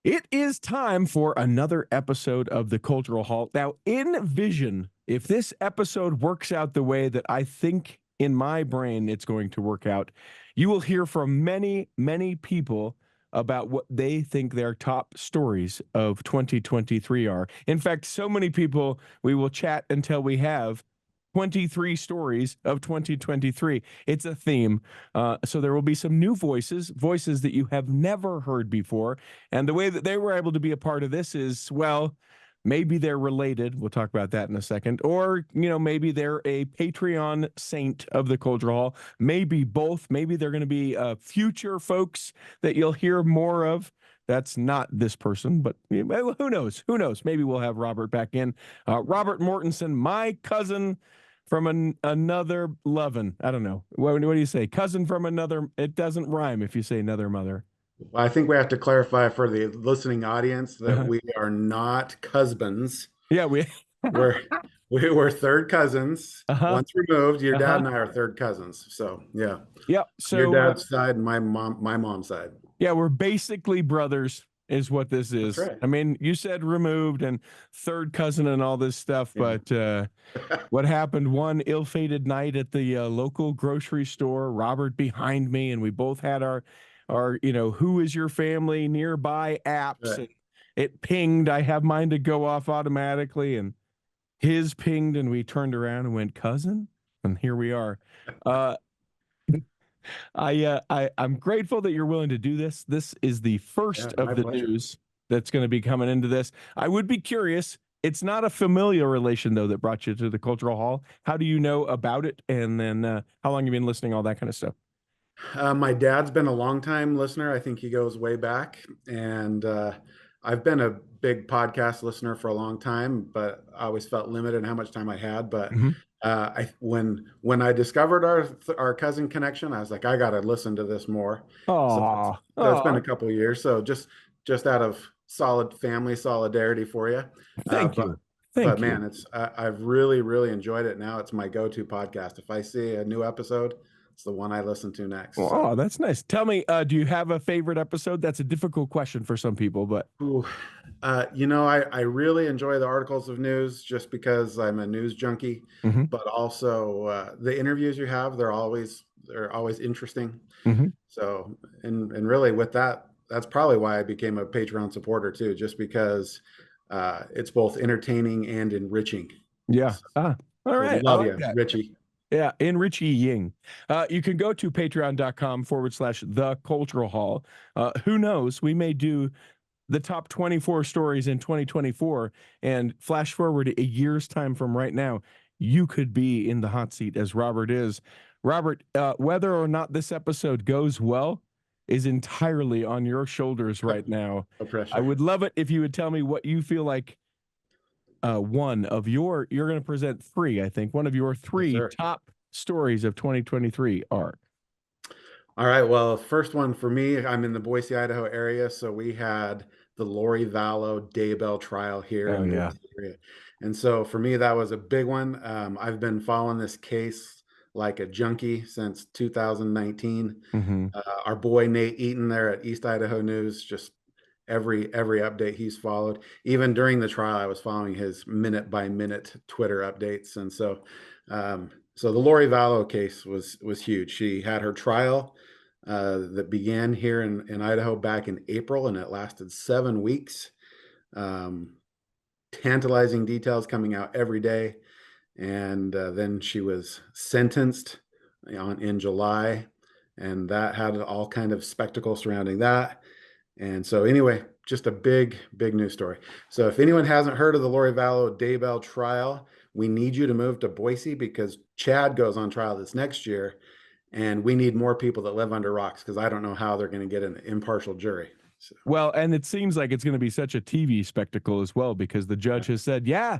It is time for another episode of the Cultural Halt. Now, envision if this episode works out the way that I think in my brain it's going to work out, you will hear from many, many people about what they think their top stories of 2023 are. In fact, so many people, we will chat until we have 23 stories of 2023. It's a theme. So there will be some new voices that you have never heard before. And the way that they were able to be a part of this is, well, maybe they're related. We'll talk about that in a second. Or, maybe they're a Patreon saint of the Cultural Hall. Maybe both. Maybe they're going to be future folks that you'll hear more of. That's not this person, but who knows? Who knows? Maybe we'll have Robert back in. Robert Mortensen, my cousin from another lovin'. I don't know. What do you say? Cousin from another. It doesn't rhyme if you say another mother. I think we have to clarify for the listening audience that Uh-huh. we are not husbands. Yeah, we. We're we were third cousins, Uh-huh. once removed. Your dad Uh-huh. and I are third cousins. So yeah, Yep. your So dad's side and my mom's side. yeah, we're basically brothers, is what this That's is. right. I mean, you said removed and third cousin and all this stuff, Yeah. but what happened one ill-fated night at the local grocery store? Robert behind me, and we both had our who is your family nearby apps, Right. and it pinged. I have mine to go off automatically, and his pinged, and we turned around and went, cousin, and here we are. Uh, I'm grateful that you're willing to do this. This is the Yeah, first my of the pleasure. news that's going to be coming into this. I would be curious. It's not a familial relation though that brought you to the Cultural Hall. How do you know about it? And then how long you been listening? All that kind of stuff. My dad's been a long time listener. I think he goes way back. And I've been a big podcast listener for a long time, but I always felt limited in how much time I had. But Mm-hmm. when I discovered our cousin connection, I was like, I got to listen to this more. So Oh, it's been a oh, couple of years. So just out of solid family solidarity for you. Uh, thank but you. but Thank you. man, I've really enjoyed it. Now it's my go-to podcast. If I see a new episode, it's the one I listen to next. So, Oh, that's nice. Tell me, do you have a favorite episode? That's a difficult question for some people, but ooh, I really enjoy the articles of news just because I'm a news junkie, mm-hmm, but also the interviews you have, they're always interesting. mm-hmm. So, and really with that, that's probably why I became a Patreon supporter too, just because it's both entertaining and enriching. Yeah. So, All so right. I love like you, that. Richie. Yeah, in Richie Ying. You can go to patreon.com/the cultural hall. Who knows? We may do the top 24 stories in 2024 and flash forward a year's time from right now. You could be in the hot seat as Robert is. Robert, whether or not this episode goes well is entirely on your shoulders right now. No I pressure. would love it if you would tell me what you feel like one of you're going to present three, I think, one of your Yes, three sir. top stories of 2023 are. All right. Well, first one for me, I'm in the Boise, Idaho area. So we had the Lori Daybell trial here Oh, in the yeah. Boise area. And so for me, that was a big one. I've been following this case like a junkie since 2019. Mm-hmm. Our boy Nate Eaton there at East Idaho News, just every update he's followed. Even during the trial, I was following his minute by minute Twitter updates. And so the Lori Vallow case was huge. She had her trial that began here in Idaho back in April, and it lasted 7 weeks. Um, Tantalizing details coming out every day, and then she was sentenced in July, and that had all kind of spectacle surrounding that. And so anyway, just a big news story. So if anyone hasn't heard of the Lori Vallow Daybell trial, we need you to move to Boise because Chad goes on trial this next year, and we need more people that live under rocks because I don't know how they're going to get an impartial jury. So, Well, and it seems like it's going to be such a TV spectacle as well because the judge has said, yeah,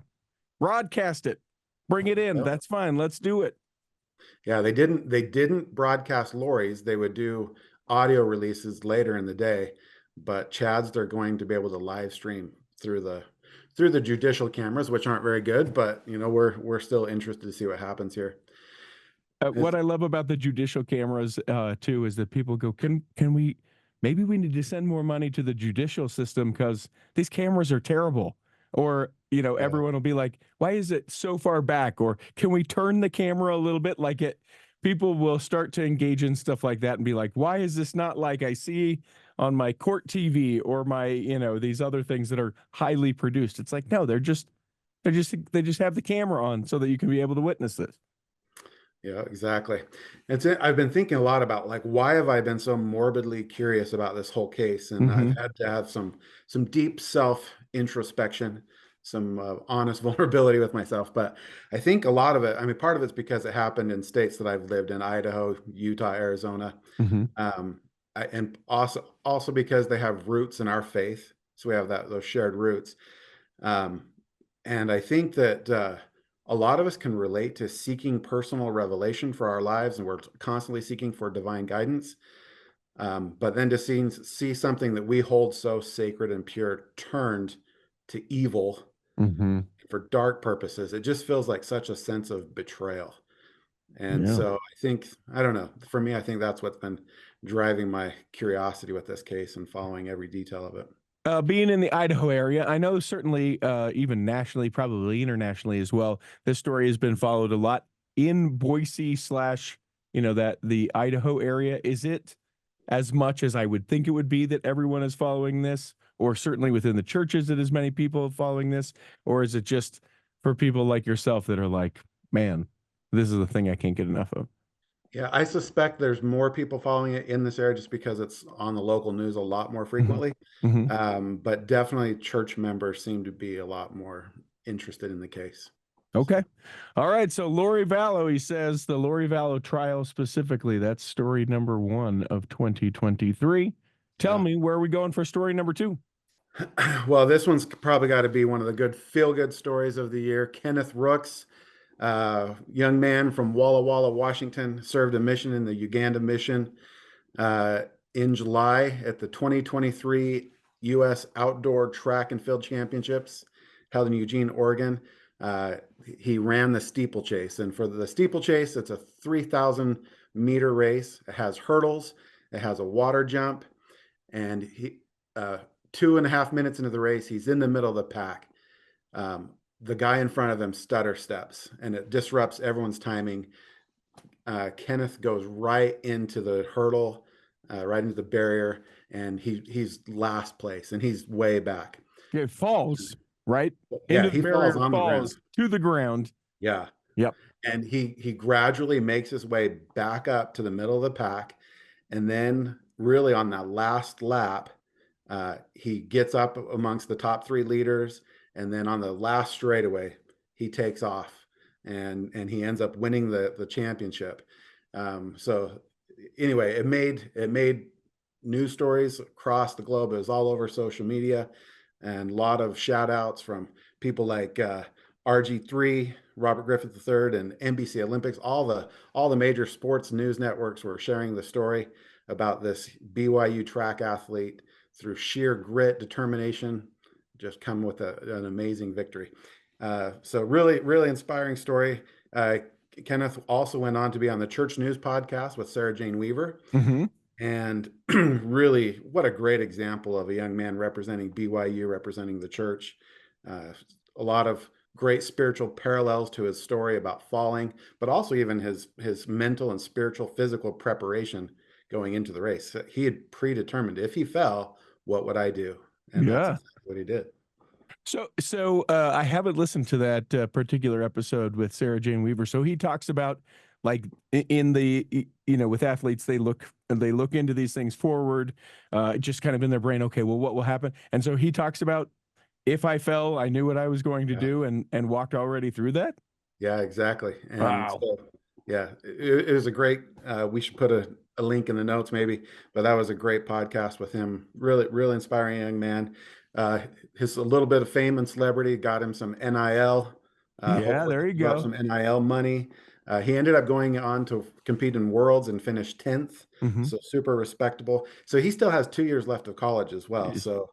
broadcast it, bring it in. well, That's fine. Let's do it. yeah, they didn't broadcast Lori's. They would do audio releases later in the day, but Chad's they're going to be able to live stream through the judicial cameras, which aren't very good, but we're still interested to see what happens here. What It's, I love about the judicial cameras too is that people go, can we maybe we need to send more money to the judicial system because these cameras are terrible. Or, Yeah. everyone will be like, why is it so far back? Or can we turn the camera a little bit? People will start to engage in stuff like that and be like, why is this not like I see on my court TV or my, these other things that are highly produced? It's like, no, they just have the camera on so that you can be able to witness this. Yeah, exactly. I've been thinking a lot about like why have I been so morbidly curious about this whole case, and I've Mm-hmm. had to have some deep self introspection, some honest vulnerability with myself. But I think a lot of it, I mean, part of it's because it happened in states that I've lived in: Idaho, Utah, Arizona, Mm-hmm. um, and also because they have roots in our faith, so we have those shared roots. Um, and I think that a lot of us can relate to seeking personal revelation for our lives, and we're constantly seeking for divine guidance. But then to see something that we hold so sacred and pure turned to evil Mm-hmm. for dark purposes, it just feels like such a sense of betrayal. And Yeah. so I think, I don't know, for me, I think that's what's been driving my curiosity with this case and following every detail of it. Being in the Idaho area, I know certainly even nationally, probably internationally as well, this story has been followed a lot in Boise slash, that the Idaho area. Is it as much as I would think it would be that everyone is following this, or certainly within the churches that as many people following this, or is it just for people like yourself that are like, man, this is the thing I can't get enough of? Yeah, I suspect there's more people following it in this area just because it's on the local news a lot more Mm-hmm. frequently. Mm-hmm. But definitely church members seem to be a lot more interested in the case. So, Okay. All right. So Lori Vallow, he says the Lori Vallow trial specifically, that's story number 1 of 2023. Tell yeah. me, where are we going for story number 2? Well, this one's probably got to be one of the good feel-good stories of the year. Kenneth Rooks, young man from Walla Walla, Washington, served a mission in the Uganda mission in July at the 2023 U.S. Outdoor Track and Field Championships held in Eugene, Oregon. Uh, he ran the steeplechase, and for the steeplechase, it's a 3,000-meter race. It has hurdles, it has a water jump, and he 2.5 minutes into the race, he's in the middle of the pack. Um, the guy in front of him stutter steps, and it disrupts everyone's timing. Kenneth goes right into the hurdle, right into the barrier, and he's last place, and he's way back. It falls, right? Yeah, Into the he falls barrier, on the ground. falls to the ground. Yeah, Yep. and he gradually makes his way back up to the middle of the pack, and then really on that last lap, he gets up amongst the top 3 leaders, and then on the last straightaway, he takes off, and he ends up winning the championship. So anyway, it made news stories across the globe. It was all over social media, and a lot of shout outs from people like RG3, Robert Griffith III, and NBC Olympics. All the major sports news networks were sharing the story about this BYU track athlete through sheer grit, determination, just come with an amazing victory. So really, really inspiring story. Kenneth also went on to be on the Church News podcast with Sarah Jane Weaver. Mm-hmm. And really, what a great example of a young man representing BYU, representing the church. A lot of great spiritual parallels to his story about falling, but also even his mental and spiritual, physical preparation going into the race. He had predetermined, if he fell, what would I do? And that's Yeah. exactly what he did. So I haven't listened to that particular episode with Sarah Jane Weaver. So he talks about like in the with athletes they look into these things forward, just kind of in their brain. Okay, well, what will happen? And so he talks about if I fell, I knew what I was going to Yeah. do and walked already through that. Yeah, exactly. And Wow. so, yeah, it was a great, we should put a link in the notes maybe, but that was a great podcast with him. Really, really inspiring young man. His a little bit of fame and celebrity got him some NIL. Yeah, Hopefully there you he'll drop go. some NIL money. He ended up going on to compete in Worlds and finished 10th. Mm-hmm. So super respectable. So he still has 2 years left of college as well. So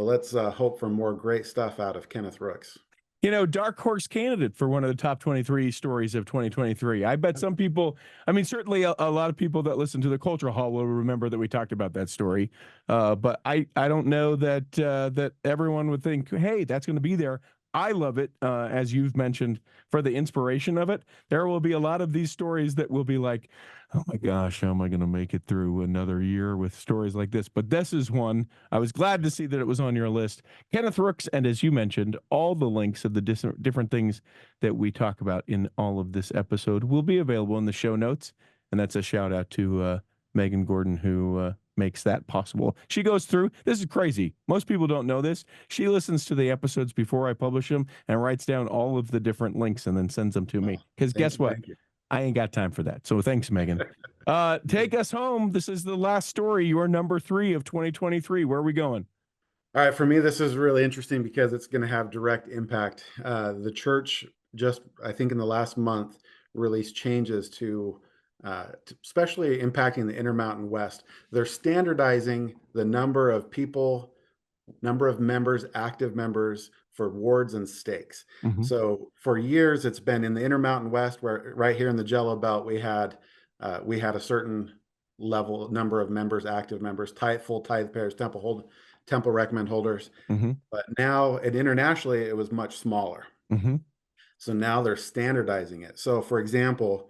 let's hope for more great stuff out of Kenneth Rooks. Dark horse candidate for one of the top 23 stories of 2023. I bet some people, I mean, certainly a lot of people that listen to the Cultural Hall will remember that we talked about that story. But I don't know that everyone would think, hey, that's going to be there. I love it, as you've mentioned, for the inspiration of it. There will be a lot of these stories that will be like, oh my gosh, how am I going to make it through another year with stories like this? But this is one. I was glad to see that it was on your list. Kenneth Rooks, and as you mentioned, all the links of the different things that we talk about in all of this episode will be available in the show notes. And that's a shout out to Megan Gordon, who makes that possible. She goes through, this is crazy. Most people don't know this. She listens to the episodes before I publish them and writes down all of the different links and then sends them to me. Because guess what? Thank you. I ain't got time for that. So thanks, Megan. Take us home. This is the last story. Your number 3 of 2023. Where are we going? All right, for me, this is really interesting because it's going to have direct impact. The church just, I think, in the last month, released changes to especially impacting the Intermountain West. They're standardizing the number of people, number of members, active members for wards and stakes. Mm-hmm. So for years, it's been in the Intermountain West, where right here in the Jello Belt, we had a certain level number of members, active members, full tithe payers, temple recommend holders. Mm-hmm. But now, and internationally, it was much smaller. Mm-hmm. So now they're standardizing it. So for example,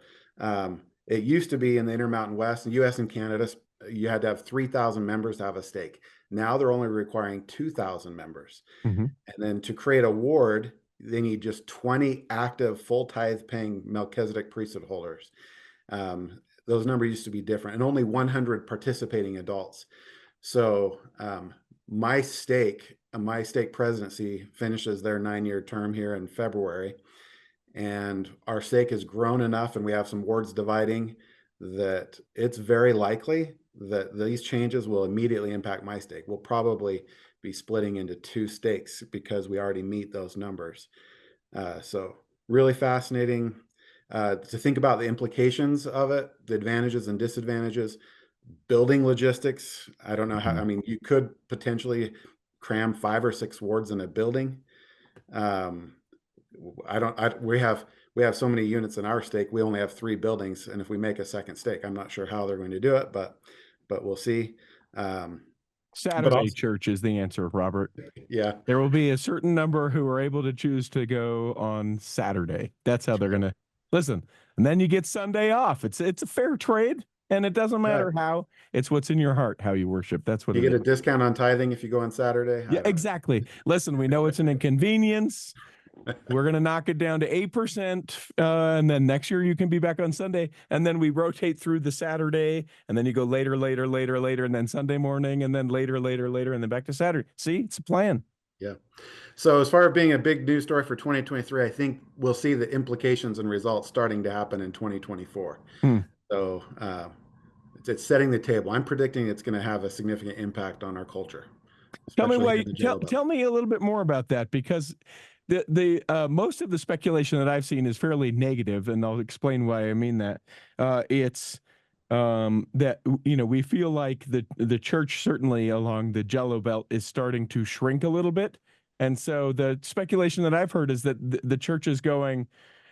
it used to be in the Intermountain West, the US and Canada, you had to have 3,000 members to have a stake. Now they're only requiring 2,000 members. Mm-hmm. And then to create a ward, they need just 20 active full tithe paying Melchizedek priesthood holders. Those numbers used to be different, and only 100 participating adults. So my stake presidency finishes their 9-year term here in February. And our stake has grown enough, and we have some wards dividing, that it's very likely that these changes will immediately impact my stake. We'll probably be splitting into 2 stakes because we already meet those numbers. So really fascinating to think about the implications of it, the advantages and disadvantages, building logistics. I don't know how, I mean, you could potentially cram 5 or 6 wards in a building. We have so many units in our stake. We only have 3 buildings, and if we make a second stake, I'm not sure how they're going to do it, but we'll see. Saturday church is the answer, Robert. Yeah, there will be a certain number who are able to choose to go on Saturday. That's how they're going to listen. And then you get Sunday off. It's a fair trade, and it doesn't matter how. It's what's in your heart, how you worship. That's what you get a discount on tithing if you go on Saturday. Yeah, exactly. Listen, we know it's an inconvenience. We're going to knock it down to 8%. And then next year you can be back on Sunday. And then we rotate through the Saturday. And then you go later. And then Sunday morning. And then later. And then back to Saturday. See, it's a plan. Yeah. So as far as being a big news story for 2023, I think we'll see the implications and results starting to happen in 2024. So it's setting the table. I'm predicting it's going to have a significant impact on our culture. Tell me a little bit more about that, because the most of the speculation that I've seen is fairly negative, and I'll explain why I mean that. It's that we feel like the church, certainly along the Jello Belt, is starting to shrink a little bit, and so the speculation that I've heard is that the church is going,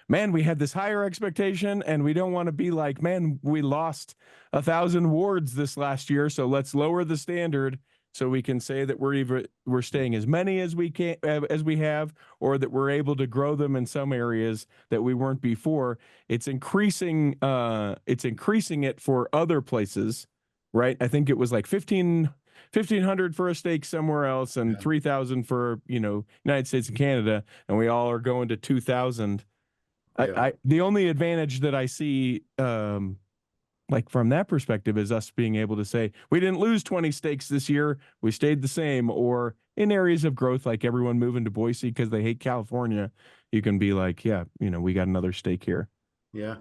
man, we had this higher expectation, and we don't want to be like, man, we lost 1,000 wards this last year, so let's lower the standard so we can say that we're staying as many as we can, as we have, or that we're able to grow them in some areas that we weren't before. It's increasing it for other places, right? I think it was like 1,500 for a stake somewhere else, and 3,000 for United States and Canada, and we all are going to 2,000. Yeah. The only advantage that I see, like from that perspective, is us being able to say we didn't lose 20 stakes this year, we stayed the same. Or in areas of growth, like everyone moving to Boise because they hate California, you can be like, we got another stake here. Yeah,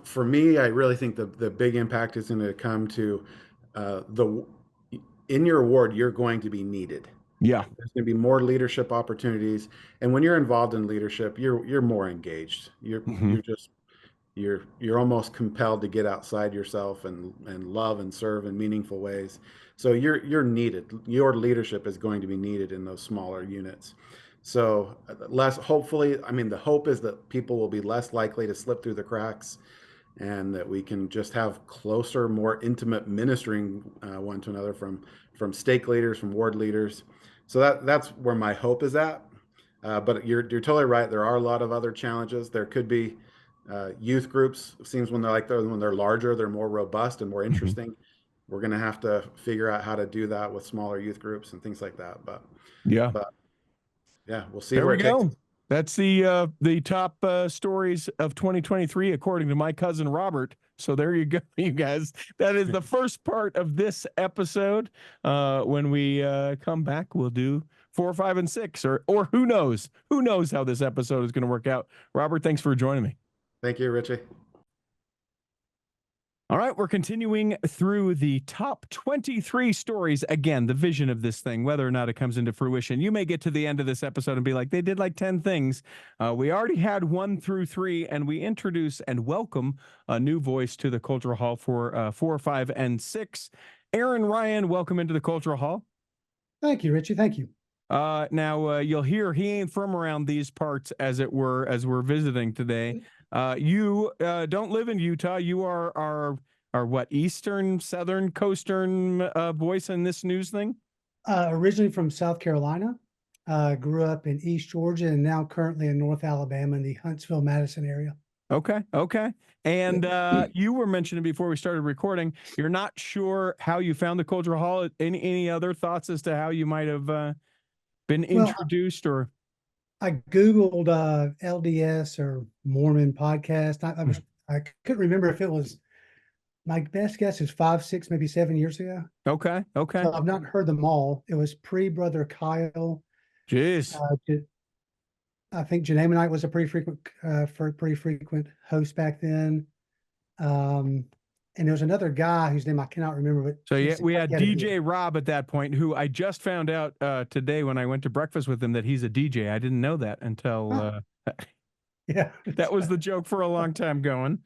for me, I really think the big impact is going to come to in your ward, you're going to be needed. Yeah, there's going to be more leadership opportunities, and when you're involved in leadership, you're more engaged. You're almost compelled to get outside yourself and love and serve in meaningful ways. So you're needed. Your leadership is going to be needed in those smaller units. So hopefully, I mean, the hope is that people will be less likely to slip through the cracks, and that we can just have closer, more intimate ministering one to another from stake leaders, from ward leaders. So that's where my hope is at. But you're totally right. There are a lot of other challenges. There could be youth groups. It seems when they're larger, they're more robust and more Mhm. interesting. We're going to have to figure out how to do that with smaller youth groups and things like that. Yeah. But yeah, we'll see There where we it takes go. us. That's the top stories of 2023, according to my cousin Robert. So there you go, you guys. That is the first part of this episode. When we come back, we'll do 4, 5, and 6, or who knows? Who knows how this episode is going to work out? Robert, thanks for joining me. Thank you, Richie. All right, we're continuing through the top 23 stories. Again, the vision of this thing, whether or not it comes into fruition. You may get to the end of this episode and be like, they did like 10 things. We already had 1 through 3, and we introduce and welcome a new voice to the Cultural Hall for 4, 5, and 6. Aaron Ryan, welcome into the Cultural Hall. Thank you, Richie. Thank you. Now you'll hear he ain't from around these parts, as it were, as we're visiting today. You don't live in Utah. You are our what, eastern, southern, coastern voice in this news thing? Originally from South Carolina, grew up in East Georgia, and now currently in North Alabama in the Huntsville, Madison area. Okay. And you were mentioning before we started recording, you're not sure how you found the Cultural Hall. Any other thoughts as to how you might have been introduced? Or I Googled LDS or Mormon podcast. I couldn't remember if it was, my best guess is 5, 6, maybe 7 years ago. Okay. So I've not heard them all. It was pre-Brother Kyle. Jeez. I think Janae Knight was a pretty frequent host back then. And there was another guy whose name I cannot remember. But so yeah, we had DJ Rob at that point, who I just found out today when I went to breakfast with him that he's a DJ. I didn't know that until yeah, that was the joke for a long time going.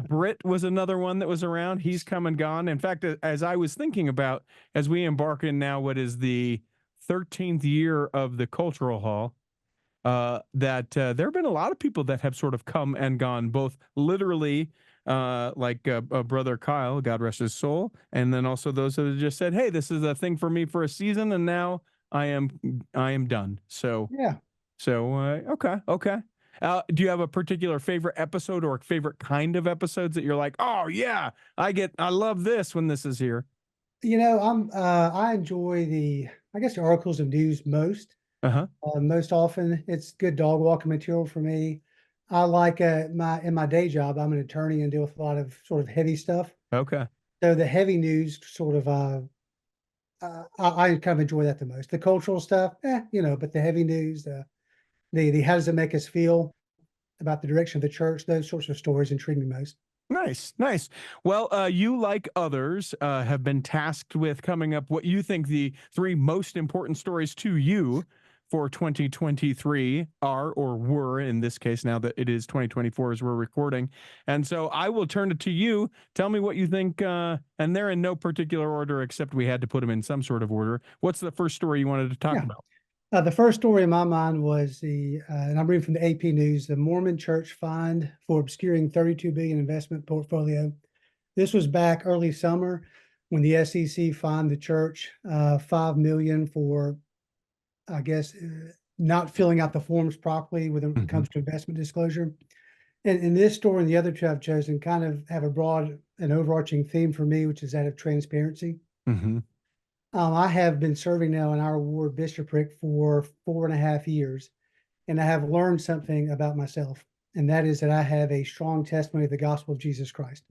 Britt was another one that was around. He's come and gone. In fact, as I was thinking about, as we embark in now what is the 13th year of the Cultural Hall, that there have been a lot of people that have sort of come and gone, both literally, like Brother Kyle, God rest his soul, and then also those that have just said, "Hey, this is a thing for me for a season, and now I am done." So yeah. So okay. Do you have a particular favorite episode or favorite kind of episodes that you're like, oh yeah, I love this when this is here? You know, I enjoy the articles of news most. Most often, it's good dog walking material for me. I like in my day job, I'm an attorney and deal with a lot of sort of heavy stuff. Okay. So the heavy news sort of I kind of enjoy that the most. The cultural stuff, but the heavy news, the how does it make us feel about the direction of the church? Those sorts of stories intrigue me most. Nice. Well, you, like others, have been tasked with coming up what you think the 3 most important stories to you for 2023 are, or were, in this case, now that it is 2024 as we're recording. And so I will turn it to you. Tell me what you think, and they're in no particular order, except we had to put them in some sort of order. What's the first story you wanted to talk about? The first story in my mind was and I'm reading from the AP News, the Mormon Church fined for obscuring $32 billion investment portfolio. This was back early summer when the SEC fined the church $5 million for, I guess, not filling out the forms properly when it comes to investment disclosure. And in this story and the other 2 I've chosen kind of have a broad and overarching theme for me, which is that of transparency. I have been serving now in our ward bishopric for 4.5 years, and I have learned something about myself, and that is that I have a strong testimony of the gospel of Jesus Christ.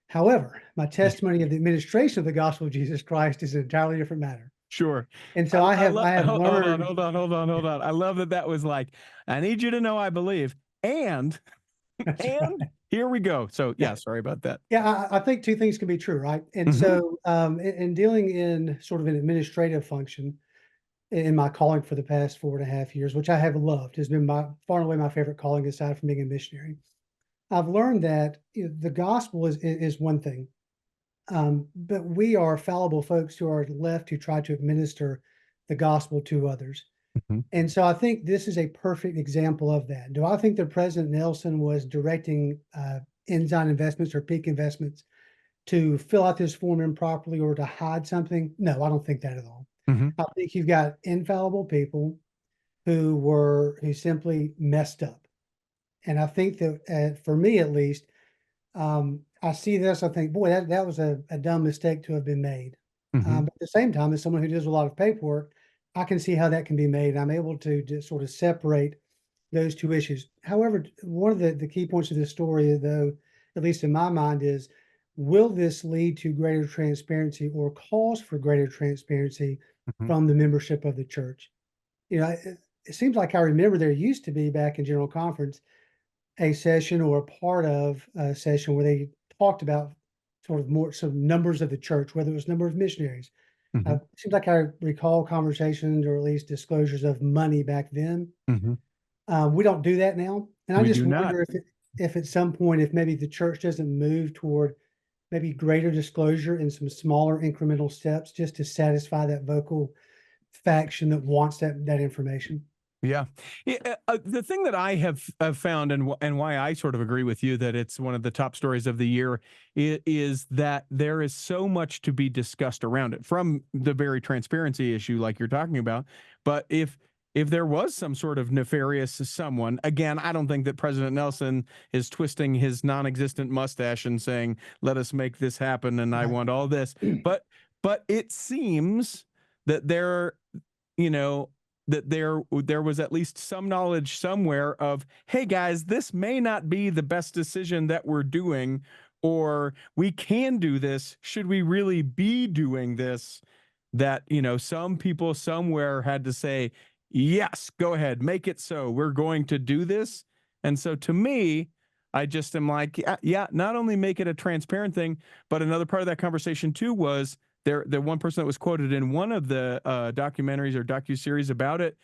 However, my testimony of the administration of the gospel of Jesus Christ is an entirely different matter. Sure. And so I have learned. Hold on. I love that was like, I need you to know I believe, and here we go. So yeah, sorry about that. Yeah, I think 2 things can be true, right? And so in dealing in sort of an administrative function in my calling for the past 4.5 years, which I have loved, has been far and away my favorite calling aside from being a missionary. I've learned that the gospel is one thing, but we are fallible folks who are left to try to administer the gospel to others. Mhm. And so I think this is a perfect example of that. Do I think that President Nelson was directing Ensign Investments or Peak Investments to fill out this form improperly or to hide something? No, I don't think that at all. Mhm. I think you've got infallible people who simply messed up. And I think that for me at least, I see this, I think, boy, that was a dumb mistake to have been made. Mhm. But at the same time, as someone who does a lot of paperwork, I can see how that can be made. I'm able to just sort of separate those two issues. However, one of the key points of this story, though, at least in my mind, is will this lead to greater transparency or cause for greater transparency Mhm. from the membership of the church? You know, it seems like I remember there used to be back in General Conference a session or a part of a session where they talked about sort of more some numbers of the church, whether it was number of missionaries. Mhm. Seems like I recall conversations or at least disclosures of money back then. Mhm. We don't do that now, and I We just do not. wonder if at some point, if maybe the church doesn't move toward maybe greater disclosure in some smaller incremental steps, just to satisfy that vocal faction that wants that information. Yeah. The thing that I have found, and why I sort of agree with you that it's one of the top stories of the year, is that there is so much to be discussed around it, from the very transparency issue like you're talking about. But if there was some sort of nefarious someone, again, I don't think that President Nelson is twisting his non-existent mustache and saying, "Let us make this happen," and I Right. want all this. But it seems that you know there was at least some knowledge somewhere of, hey guys, this may not be the best decision that we're doing, or we can do this, should we really be doing this? That, some people somewhere had to say, yes, go ahead, make it so, we're going to do this. And so to me, I just am like, yeah, not only make it a transparent thing, but another part of that conversation too was the one person that was quoted in one of the documentaries or docuseries about it,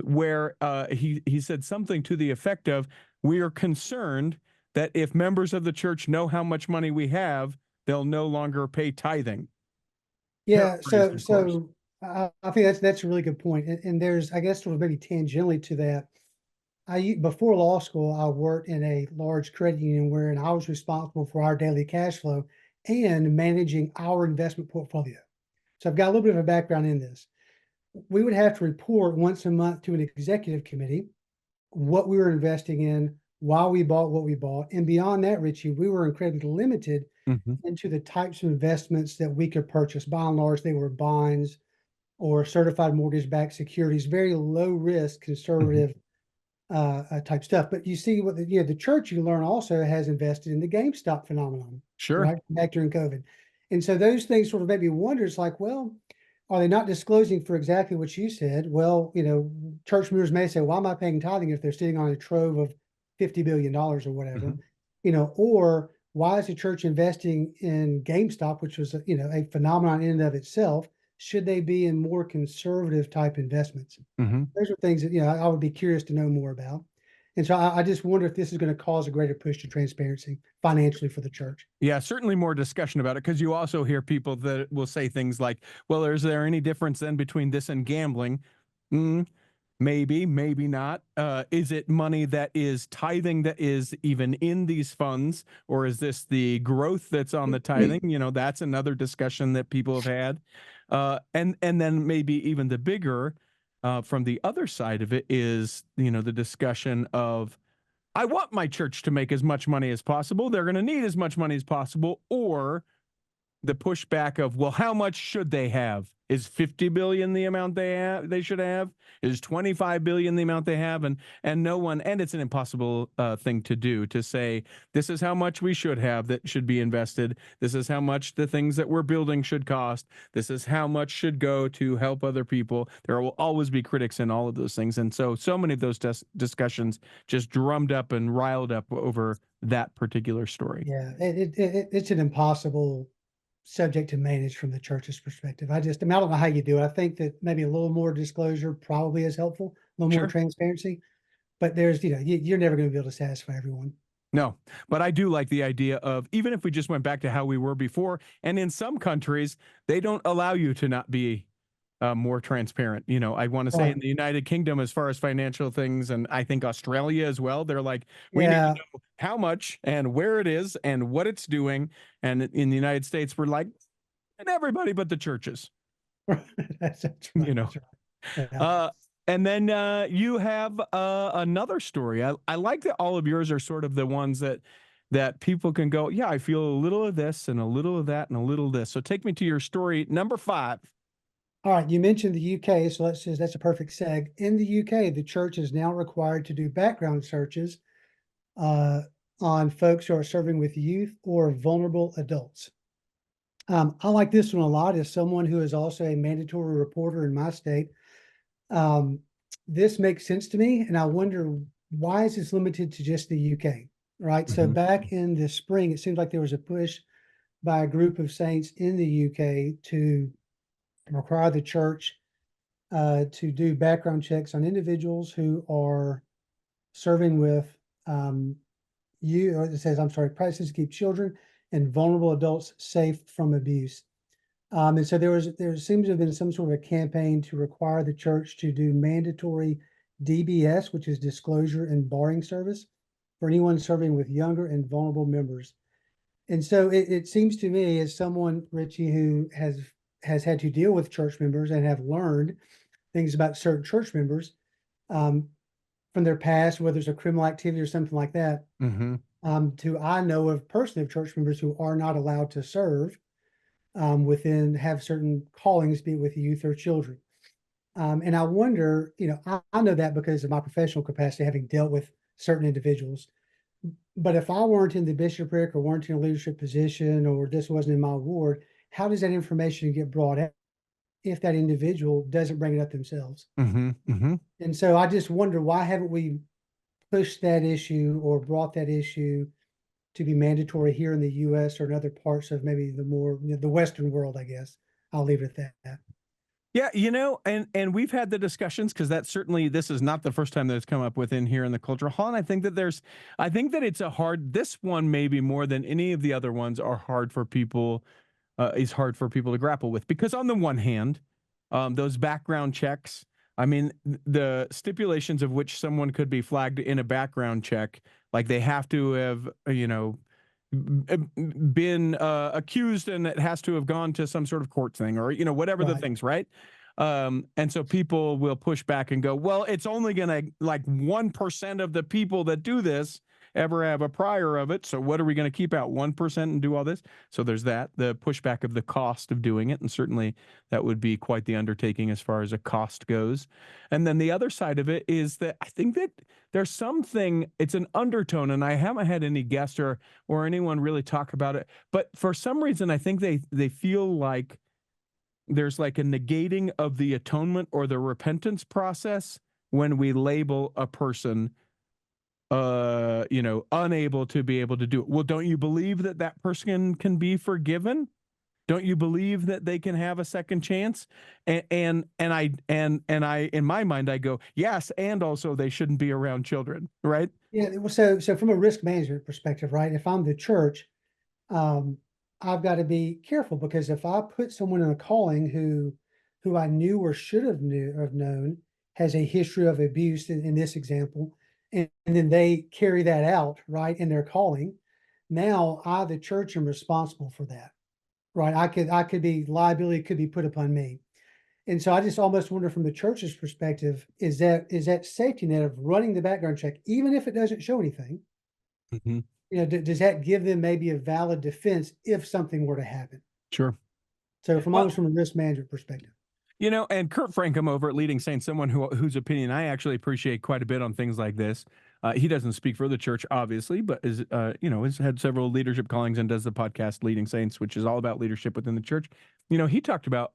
where he said something to the effect of, "We are concerned that if members of the church know how much money we have, they'll no longer pay tithing." Yeah, Paraphrased, of course. I think that's a really good point, and there's, I guess, sort of maybe tangentially to that. Before law school, I worked in a large credit union wherein I was responsible for our daily cash flow and managing our investment portfolio. So I've got a little bit of a background in this. We would have to report once a month to an executive committee what we were investing in, why we bought what we bought, and beyond that, Richie, we were incredibly limited Hmm. into the types of investments that we could purchase. By and large, they were bonds or certified mortgage-backed securities, very low risk, Hmm. conservative type stuff. But you see what the church, you learn, also has invested in the GameStop phenomenon, Sure. right? Back during COVID. And so those things sort of made me wonder, it's like, well, are they not disclosing for exactly what you said? Well, church members may say, why am I paying tithing if they're sitting on a trove of $50 billion or whatever? Hmm. Or why is the church investing in GameStop, which was, a phenomenon in and of itself? Should they be in more conservative type investments? Hmm. Those are things that, I would be curious to know more about. And so I just wonder if this is going to cause a greater push to transparency financially for the church. Yeah, certainly more discussion about it, because you also hear people that will say things like, well, is there any difference then between this and gambling? Mm, maybe, maybe not. Is it money that is tithing that is even in these funds, or is this the growth that's on the tithing? That's another discussion that people have had. And then maybe even the bigger, from the other side of it, is, the discussion of, I want my church to make as much money as possible. They're going to need as much money as possible. Or the pushback of, well, how much should they have? Is 50 billion the amount they should have? Is 25 billion the amount they have? And no one, and it's an impossible thing to do, to say this is how much we should have that should be invested. This is how much the things that we're building should cost. This is how much should go to help other people. There will always be critics in all of those things. And so many of those discussions just drummed up and riled up over that particular story. Yeah, it's an impossible subject to manage from the church's perspective. I don't know how you do it. I think that maybe a little more disclosure probably is helpful, a little more Sure. transparency, but there's, you're never going to be able to satisfy everyone. No, but I do like the idea of, even if we just went back to how we were before, and in some countries, they don't allow you to not be more transparent. You know, I want to say in the United Kingdom, as far as financial things, and I think Australia as well, they're like, we need to know how much and where it is and what it's doing. And in the United States, we're like, and everybody but the churches. That's right. You know. That's right. Yeah. And then you have another story. I like that all of yours are sort of the ones that people can go, yeah, I feel a little of this and a little of that and a little of this. So take me to your story number 5. All right, you mentioned the UK, so that's a perfect seg. In the UK, the church is now required to do background searches on folks who are serving with youth or vulnerable adults. I like this one a lot as someone who is also a mandatory reporter in my state. This makes sense to me, and I wonder, why is this limited to just the UK, right? So back in the spring, it seems like there was a push by a group of saints in the UK to require the church to do background checks on individuals who are serving with practices to keep children and vulnerable adults safe from abuse. And so there seems to have been some sort of a campaign to require the church to do mandatory DBS, which is disclosure and barring service, for anyone serving with younger and vulnerable members. And so it seems to me, as someone, Richie, who has had to deal with church members and have learned things about certain church members from their past, whether it's a criminal activity or something like that, I know of personally of church members who are not allowed to serve have certain callings, be it with youth or children. And I wonder, I know that because of my professional capacity, having dealt with certain individuals. But if I weren't in the bishopric or weren't in a leadership position, or this wasn't in my ward, how does that information get brought out if that individual doesn't bring it up themselves? And so I just wonder, why haven't we pushed that issue or brought that issue to be mandatory here in the U.S. or in other parts of maybe the more, the Western world, I guess. I'll leave it at that. Yeah, and we've had the discussions, because this is not the first time that it's come up within here in the Cultural Hall. And I think that it's this one maybe more than any of the other ones are hard for people, is hard for people to grapple with, because on the one hand, those background checks, I mean, the stipulations of which someone could be flagged in a background check, like they have to have, been accused, and it has to have gone to some sort of court thing, or whatever the things, right? And so people will push back and go, well, it's only gonna, like, 1% of the people that do this ever have a prior of it, so what are we going to keep out, 1%, and do all this? So there's the pushback of the cost of doing it, and certainly that would be quite the undertaking as far as a cost goes. And then the other side of it is that I think that there's something, it's an undertone, and I haven't had any guest or anyone really talk about it, but for some reason I think they feel like there's like a negating of the atonement or the repentance process when we label a person unable to be able to do it. Well, don't you believe that person can be forgiven? Don't you believe that they can have a second chance? And I in my mind I go, yes, and also they shouldn't be around children, right? Yeah. So from a risk management perspective, right? If I'm the church, I've got to be careful, because if I put someone in a calling who I knew or should have known has a history of abuse in this example, and then they carry that out, right, in their calling, now I, the church, am responsible for that, right? Liability could be put upon me. And so I just almost wonder, from the church's perspective, is that safety net of running the background check, even if it doesn't show anything, does that give them maybe a valid defense if something were to happen? Sure. So almost from a risk management perspective. And Kurt Franke over at Leading Saints, someone whose opinion I actually appreciate quite a bit on things like this. He doesn't speak for the church, obviously, but has had several leadership callings and does the podcast Leading Saints, which is all about leadership within the church. He talked about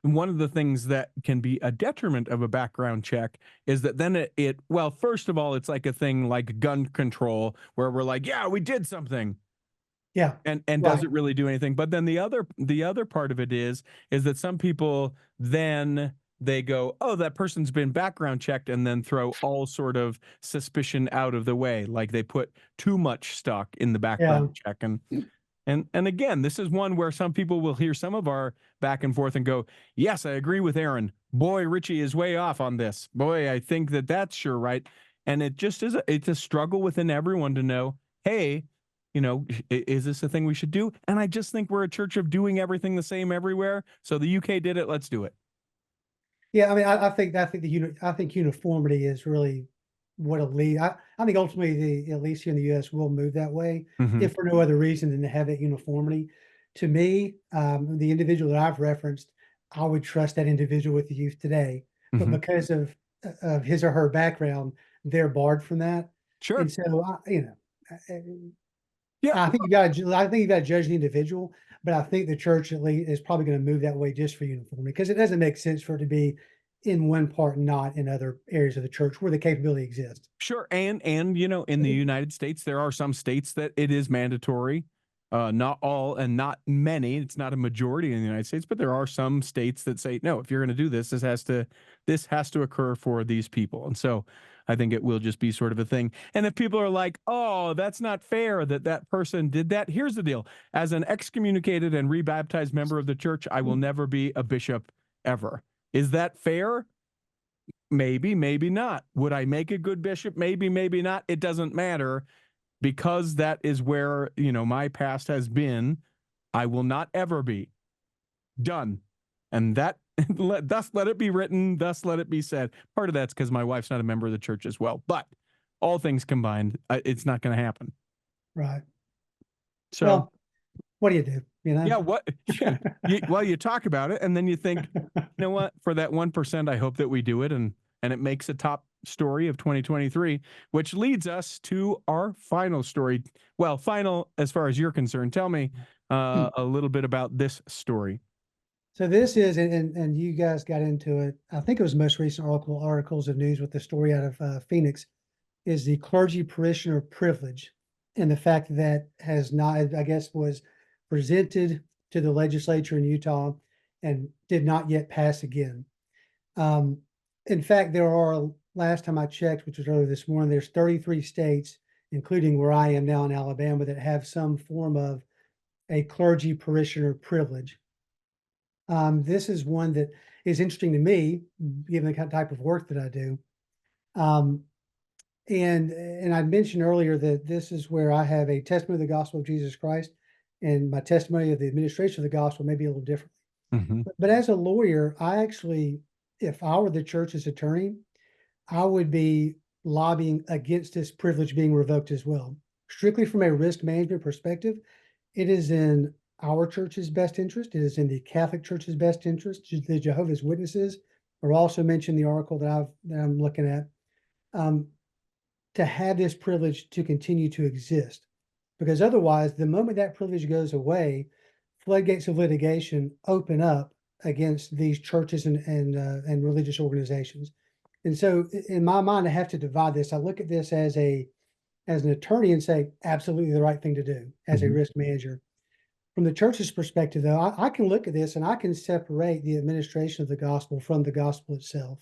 one of the things that can be a detriment of a background check is that then well, first of all, it's like a thing like gun control, where we're like, yeah, we did something. Yeah. And does it really do anything? But then the other part of it is that some people then they go, oh, that person's been background checked, and then throw all sort of suspicion out of the way. Like they put too much stock in the background check. And again, this is one where some people will hear some of our back and forth and go, yes, I agree with Aaron. Boy, Richie is way off on this. Boy, I think that that's sure right. And it just is, it's a struggle within everyone to know, hey, you know, is this a thing we should do? And I just think we're a church of doing everything the same everywhere. So the UK did it. Let's do it. Yeah, I mean, I think uniformity is really what'll lead. I think ultimately, at least here in the U.S., will move that way, Mhm. if for no other reason than to have that uniformity. To me, the individual that I've referenced, I would trust that individual with the youth today, but Mhm. because of his or her background, they're barred from that. Sure. And so, Yeah. I think you got to judge the individual, but I think the church at least is probably going to move that way just for uniformity, because it doesn't make sense for it to be in one part and not in other areas of the church where the capability exists. Sure. And you know, in the United States, there are some states that it is mandatory. Not all and not many. It's not a majority in the United States, but there are some states that say, no, if you're going to do this, this has to occur for these people. And so I think it will just be sort of a thing. And if people are like, oh, that's not fair that that person did that. Here's the deal. As an excommunicated and rebaptized member of the church, I will never be a bishop ever. Is that fair? Maybe, maybe not. Would I make a good bishop? Maybe, maybe not. It doesn't matter, because that is where, you know, my past has been. I will not ever be. Done. And that, thus let it be written, thus let it be said. Part of that's because my wife's not a member of the church as well. But all things combined, it's not going to happen. Right. So, well, what do you do? You know? yeah, what? Yeah. Well, you talk about it, and then you think, you know what? For that 1%, I hope that we do it, and it makes a top story of 2023, which leads us to our final story. Well, final as far as you're concerned. Tell me a little bit about this story. So this is, and you guys got into it. I think it was the most recent articles of news with the story out of Phoenix, is the clergy parishioner privilege, and the fact that has not, I guess, was presented to the legislature in Utah and did not yet pass again. In fact, there are, last time I checked, which was earlier this morning, there's 33 states, including where I am now in Alabama, that have some form of a clergy parishioner privilege. This is one that is interesting to me, given the kind of type of work that I do. And I mentioned earlier that this is where I have a testimony of the gospel of Jesus Christ, and my testimony of the administration of the gospel may be a little different. Mm-hmm. But as a lawyer, I actually, if I were the church's attorney, I would be lobbying against this privilege being revoked as well. Strictly from a risk management perspective, it is in our church's best interest. It is in the Catholic Church's best interest. The Jehovah's Witnesses are also mentioned in the article that I'm looking at, to have this privilege to continue to exist. Because otherwise, the moment that privilege goes away, floodgates of litigation open up against these churches and religious organizations. And so in my mind, I have to divide this. I look at this as an attorney and say, absolutely the right thing to do as a risk manager. From the church's perspective, though, I can look at this and I can separate the administration of the gospel from the gospel itself.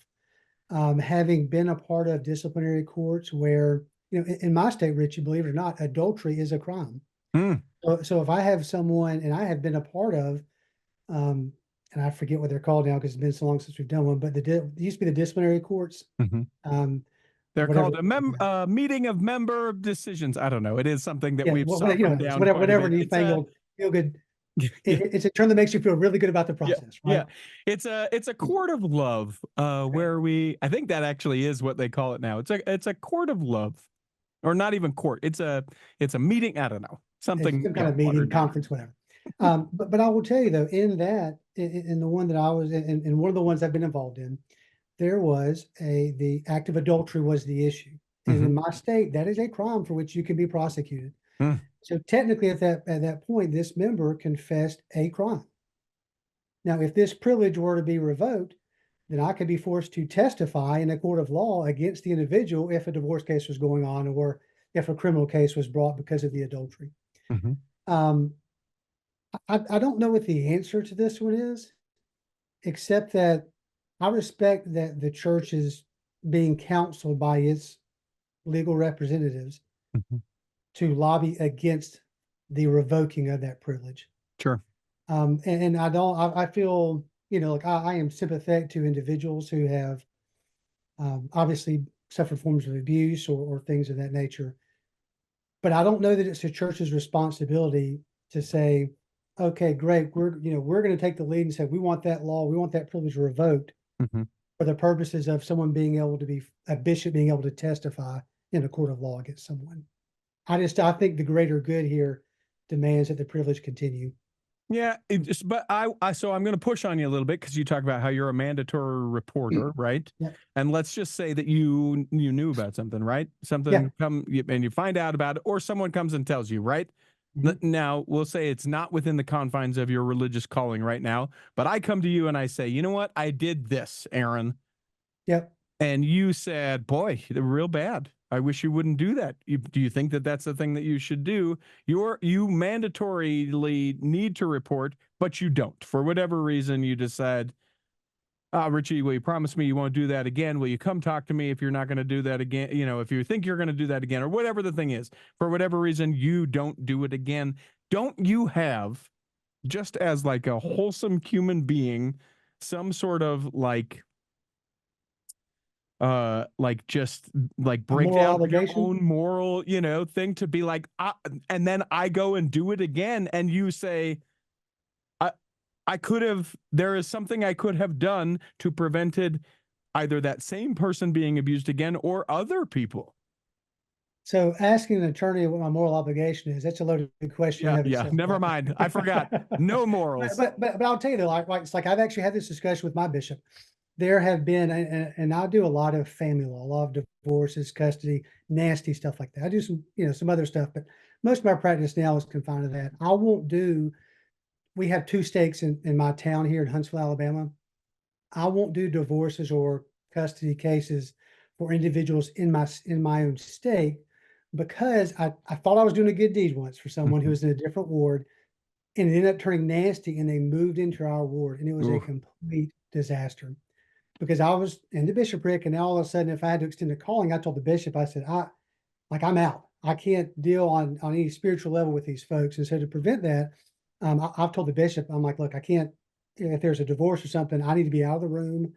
Having been a part of disciplinary courts where, you know, in my state, Richie, believe it or not, adultery is a crime. So if I have someone, and I have been a part of, and I forget what they're called now because it's been so long since we've done one, but it used to be the disciplinary courts. They're called a meeting of member decisions. I don't know. It is something that we've softened down. Whatever newfangled feel good. It's a term that makes you feel really good about the process, right? Yeah. It's a court of love, where I think that actually is what they call it now. It's a court of love, or not even court. It's a meeting. I don't know, something, some kind of meeting, conference, whatever. But I will tell you though, in the one that I was in one of the ones I've been involved in, there was the act of adultery was the issue. And in my state, that is a crime for which you can be prosecuted. So technically at that point, this member confessed a crime. Now, if this privilege were to be revoked, then I could be forced to testify in a court of law against the individual if a divorce case was going on, or if a criminal case was brought because of the adultery. I don't know what the answer to this one is, except that I respect that the church is being counseled by its legal representatives to lobby against the revoking of that privilege. Sure. And I feel, like I am sympathetic to individuals who have obviously suffered forms of abuse or things of that nature. But I don't know that it's the church's responsibility to say, okay, great, we're going to take the lead and say, we want that law, we want that privilege revoked for the purposes of someone being able to a bishop being able to testify in a court of law against someone. I think the greater good here demands that the privilege continue. Yeah, so I'm going to push on you a little bit because you talk about how you're a mandatory reporter, right? Yeah. And let's just say that you knew about something, right? Something and you find out about it, or someone comes and tells you, right? Now we'll say it's not within the confines of your religious calling right now, but I come to you and I say, you know what? I did this, Aaron. Yep. And you said, boy, they're real bad. I wish you wouldn't do that. Do you think that that's the thing that you should do? You mandatorily need to report, but you don't. For whatever reason, you decide, Richie, will you promise me you won't do that again? Will you come talk to me if you're not going to do that again? If you think you're going to do that again, or whatever the thing is, for whatever reason, you don't do it again. Don't you have, just as like a wholesome human being, some sort of just break down your own moral, thing to be like, and then I go and do it again. And you say, there is something I could have done to prevented either that same person being abused again or other people. So asking an attorney what my moral obligation is, that's a loaded question. Yeah. Never mind. I forgot. No morals. But I'll tell you though, it's like I've actually had this discussion with my bishop. There have been, and I do a lot of family law, a lot of divorces, custody, nasty stuff like that. I do some other stuff, but most of my practice now is confined to that. We have 2 stakes in my town here in Huntsville, Alabama. I won't do divorces or custody cases for individuals in my own state because I thought I was doing a good deed once for someone who was in a different ward, and it ended up turning nasty, and they moved into our ward, and it was a complete disaster. Because I was in the bishopric, and now all of a sudden, if I had to extend a calling, I told the bishop, I said, I'm out. I can't deal on any spiritual level with these folks. And so to prevent that, I've told the bishop, I'm like, look, I can't, if there's a divorce or something, I need to be out of the room.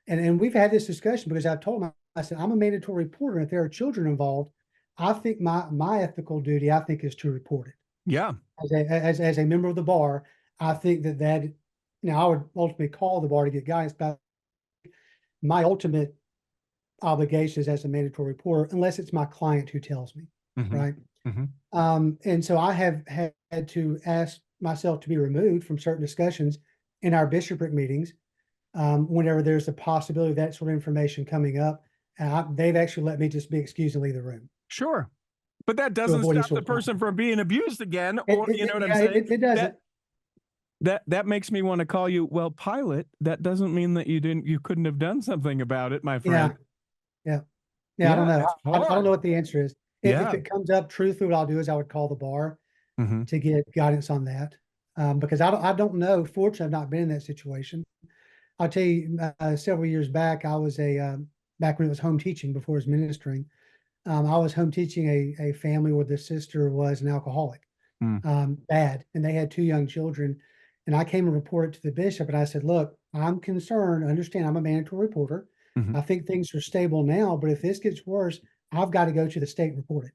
And we've had this discussion because I've told him, I said, I'm a mandatory reporter. If there are children involved, I think my ethical duty, is to report it. Yeah. As a member of the bar, I think that I would ultimately call the bar to get guidance, but my ultimate obligation is as a mandatory reporter, unless it's my client who tells me, right? And so I have had to ask myself to be removed from certain discussions in our bishopric meetings whenever there's a possibility of that sort of information coming up. They've actually let me just be excused and leave the room. Sure. But that doesn't stop the person from being abused again, or you know what I'm saying? It doesn't. That makes me want to call you, well, Pilate, that doesn't mean that you couldn't have done something about it, my friend. Yeah. I don't know. I don't know what the answer is. If it comes up, truthfully, what I'll do is I would call the bar to get guidance on that. Because I don't know. Fortunately, I've not been in that situation. I'll tell you, several years back, I was back when it was home teaching before it was ministering. I was home teaching a family where the sister was an alcoholic, bad, and they had 2 young children. And I came and reported to the bishop, and I said, look, I'm concerned. Understand, I'm a mandatory reporter. I think things are stable now, but if this gets worse, I've got to go to the state and report it.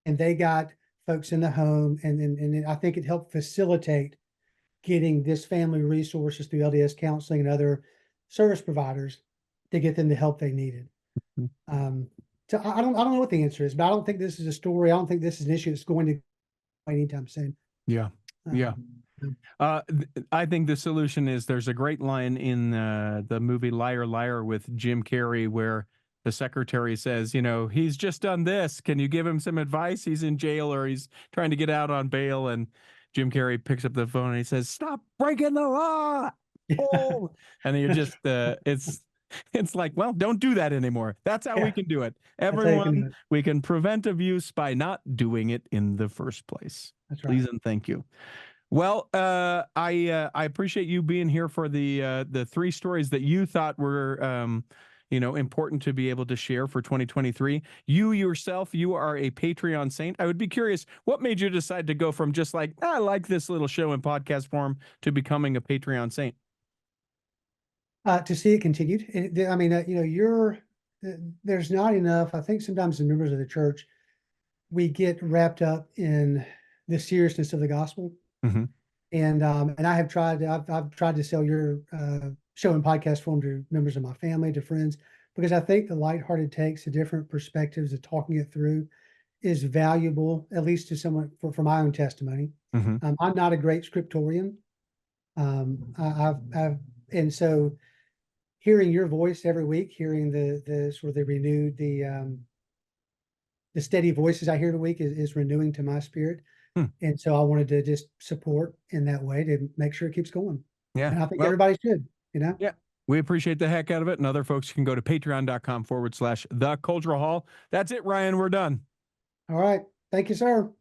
And they got folks in the home, and I think it helped facilitate getting this family resources through LDS counseling and other service providers to get them the help they needed. So I don't know what the answer is, but I don't think this is a story. I don't think this is an issue that's going to anytime soon. Yeah. I think the solution is, there's a great line in the movie Liar Liar with Jim Carrey where the secretary says, he's just done this. Can you give him some advice? He's in jail or he's trying to get out on bail. And Jim Carrey picks up the phone and he says, stop breaking the law. Oh, and you just, it's like, well, don't do that anymore. That's how we can do it. Everyone, we can prevent abuse by not doing it in the first place. That's right. Please and thank you. Well, I appreciate you being here for the 3 stories that you thought were, important to be able to share for 2023. You yourself, you are a Patreon saint. I would be curious, what made you decide to go from just like, I like this little show in podcast form to becoming a Patreon saint? To see it continued. I mean, there's not enough. I think sometimes the members of the church, we get wrapped up in the seriousness of the gospel. Mm-hmm. And I've tried to sell your show in podcast form to members of my family, to friends, because I think the lighthearted takes, the different perspectives of talking it through is valuable, at least to someone for my own testimony. Mm-hmm. I'm not a great scriptorian. And so hearing your voice every week, hearing the sort of the renewed, the steady voices I hear every week is renewing to my spirit. And so I wanted to just support in that way to make sure it keeps going. Yeah. And I think everybody should, Yeah. We appreciate the heck out of it. And other folks can go to patreon.com/The Cultural Hall. That's it, Ryan. We're done. All right. Thank you, sir.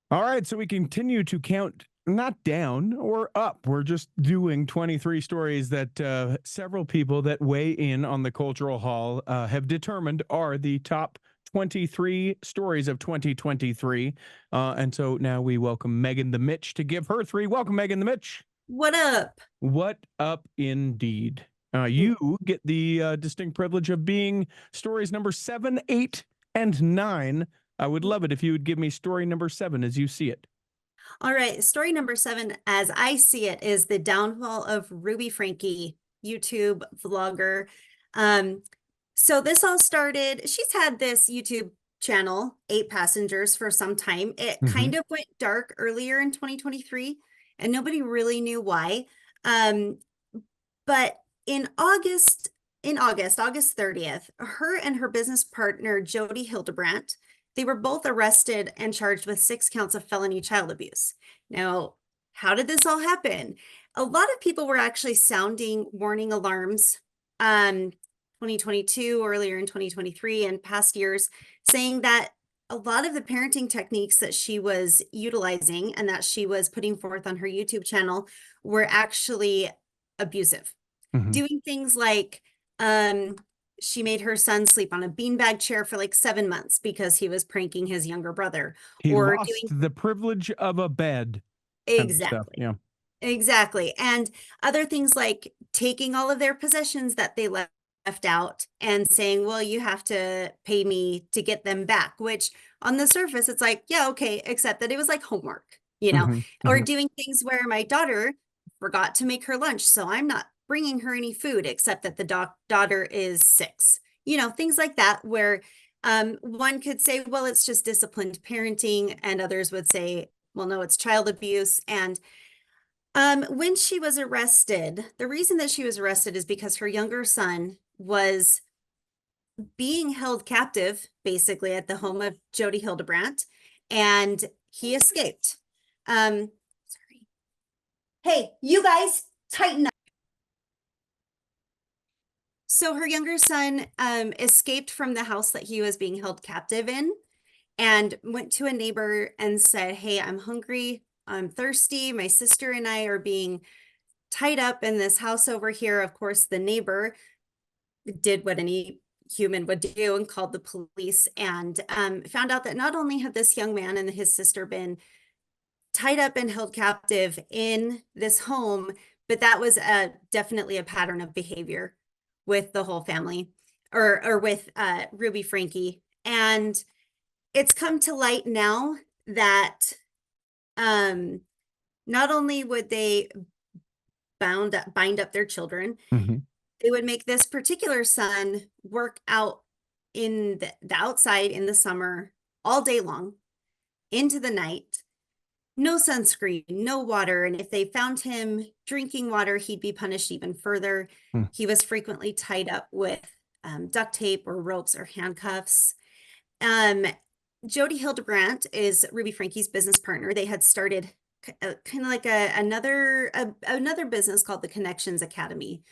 All right. So we continue to count not down or up. We're just doing 23 stories that several people that weigh in on the Cultural Hall have determined are the top 23 stories of 2023. And so now we welcome Meghan the Mitch to give her three. Welcome, Meghan the Mitch. What up? What up indeed. You get the distinct privilege of being stories number 7, 8, and 9. I would love it if you would give me story number 7 as you see it. All right. Story number 7, as I see it, is the downfall of Ruby Franke, YouTube vlogger. So this all started, she's had this YouTube channel, 8 Passengers, for some time. It kind of went dark earlier in 2023, and nobody really knew why. But in August 30th, her and her business partner, Jodi Hildebrandt, they were both arrested and charged with 6 counts of felony child abuse. Now, how did this all happen? A lot of people were actually sounding warning alarms 2022, earlier in 2023, and past years, saying that a lot of the parenting techniques that she was utilizing and that she was putting forth on her YouTube channel were actually abusive. Doing things like she made her son sleep on a beanbag chair for like 7 months because he was pranking his younger brother. He lost the privilege of a bed. Exactly. Yeah. Exactly. And other things like taking all of their possessions that they left out and saying, well, you have to pay me to get them back, which on the surface, it's like, yeah, okay, except that it was like homework, or doing things where my daughter forgot to make her lunch, so I'm not bringing her any food, except that the daughter is 6, things like that, where one could say, well, it's just disciplined parenting, and others would say, well, no, it's child abuse. And when she was arrested, the reason that she was arrested is because her younger son was being held captive, basically, at the home of Jodi Hildebrandt, and he escaped. Sorry. Hey, you guys, tighten up. So her younger son escaped from the house that he was being held captive in and went to a neighbor and said, hey, I'm hungry, I'm thirsty, my sister and I are being tied up in this house over here. Of course, the neighbor did what any human would do and called the police, and found out that not only had this young man and his sister been tied up and held captive in this home, but that was definitely a pattern of behavior with the whole family, or with Ruby Franke. And it's come to light now that not only would they bind up their children, they would make this particular son work out in the outside in the summer all day long into the night, no sunscreen, no water. And if they found him drinking water, he'd be punished even further. He was frequently tied up with duct tape or ropes or handcuffs. Jodi Hildebrandt is Ruby Franke's business partner. They had started kind of like another business called the Connections Academy.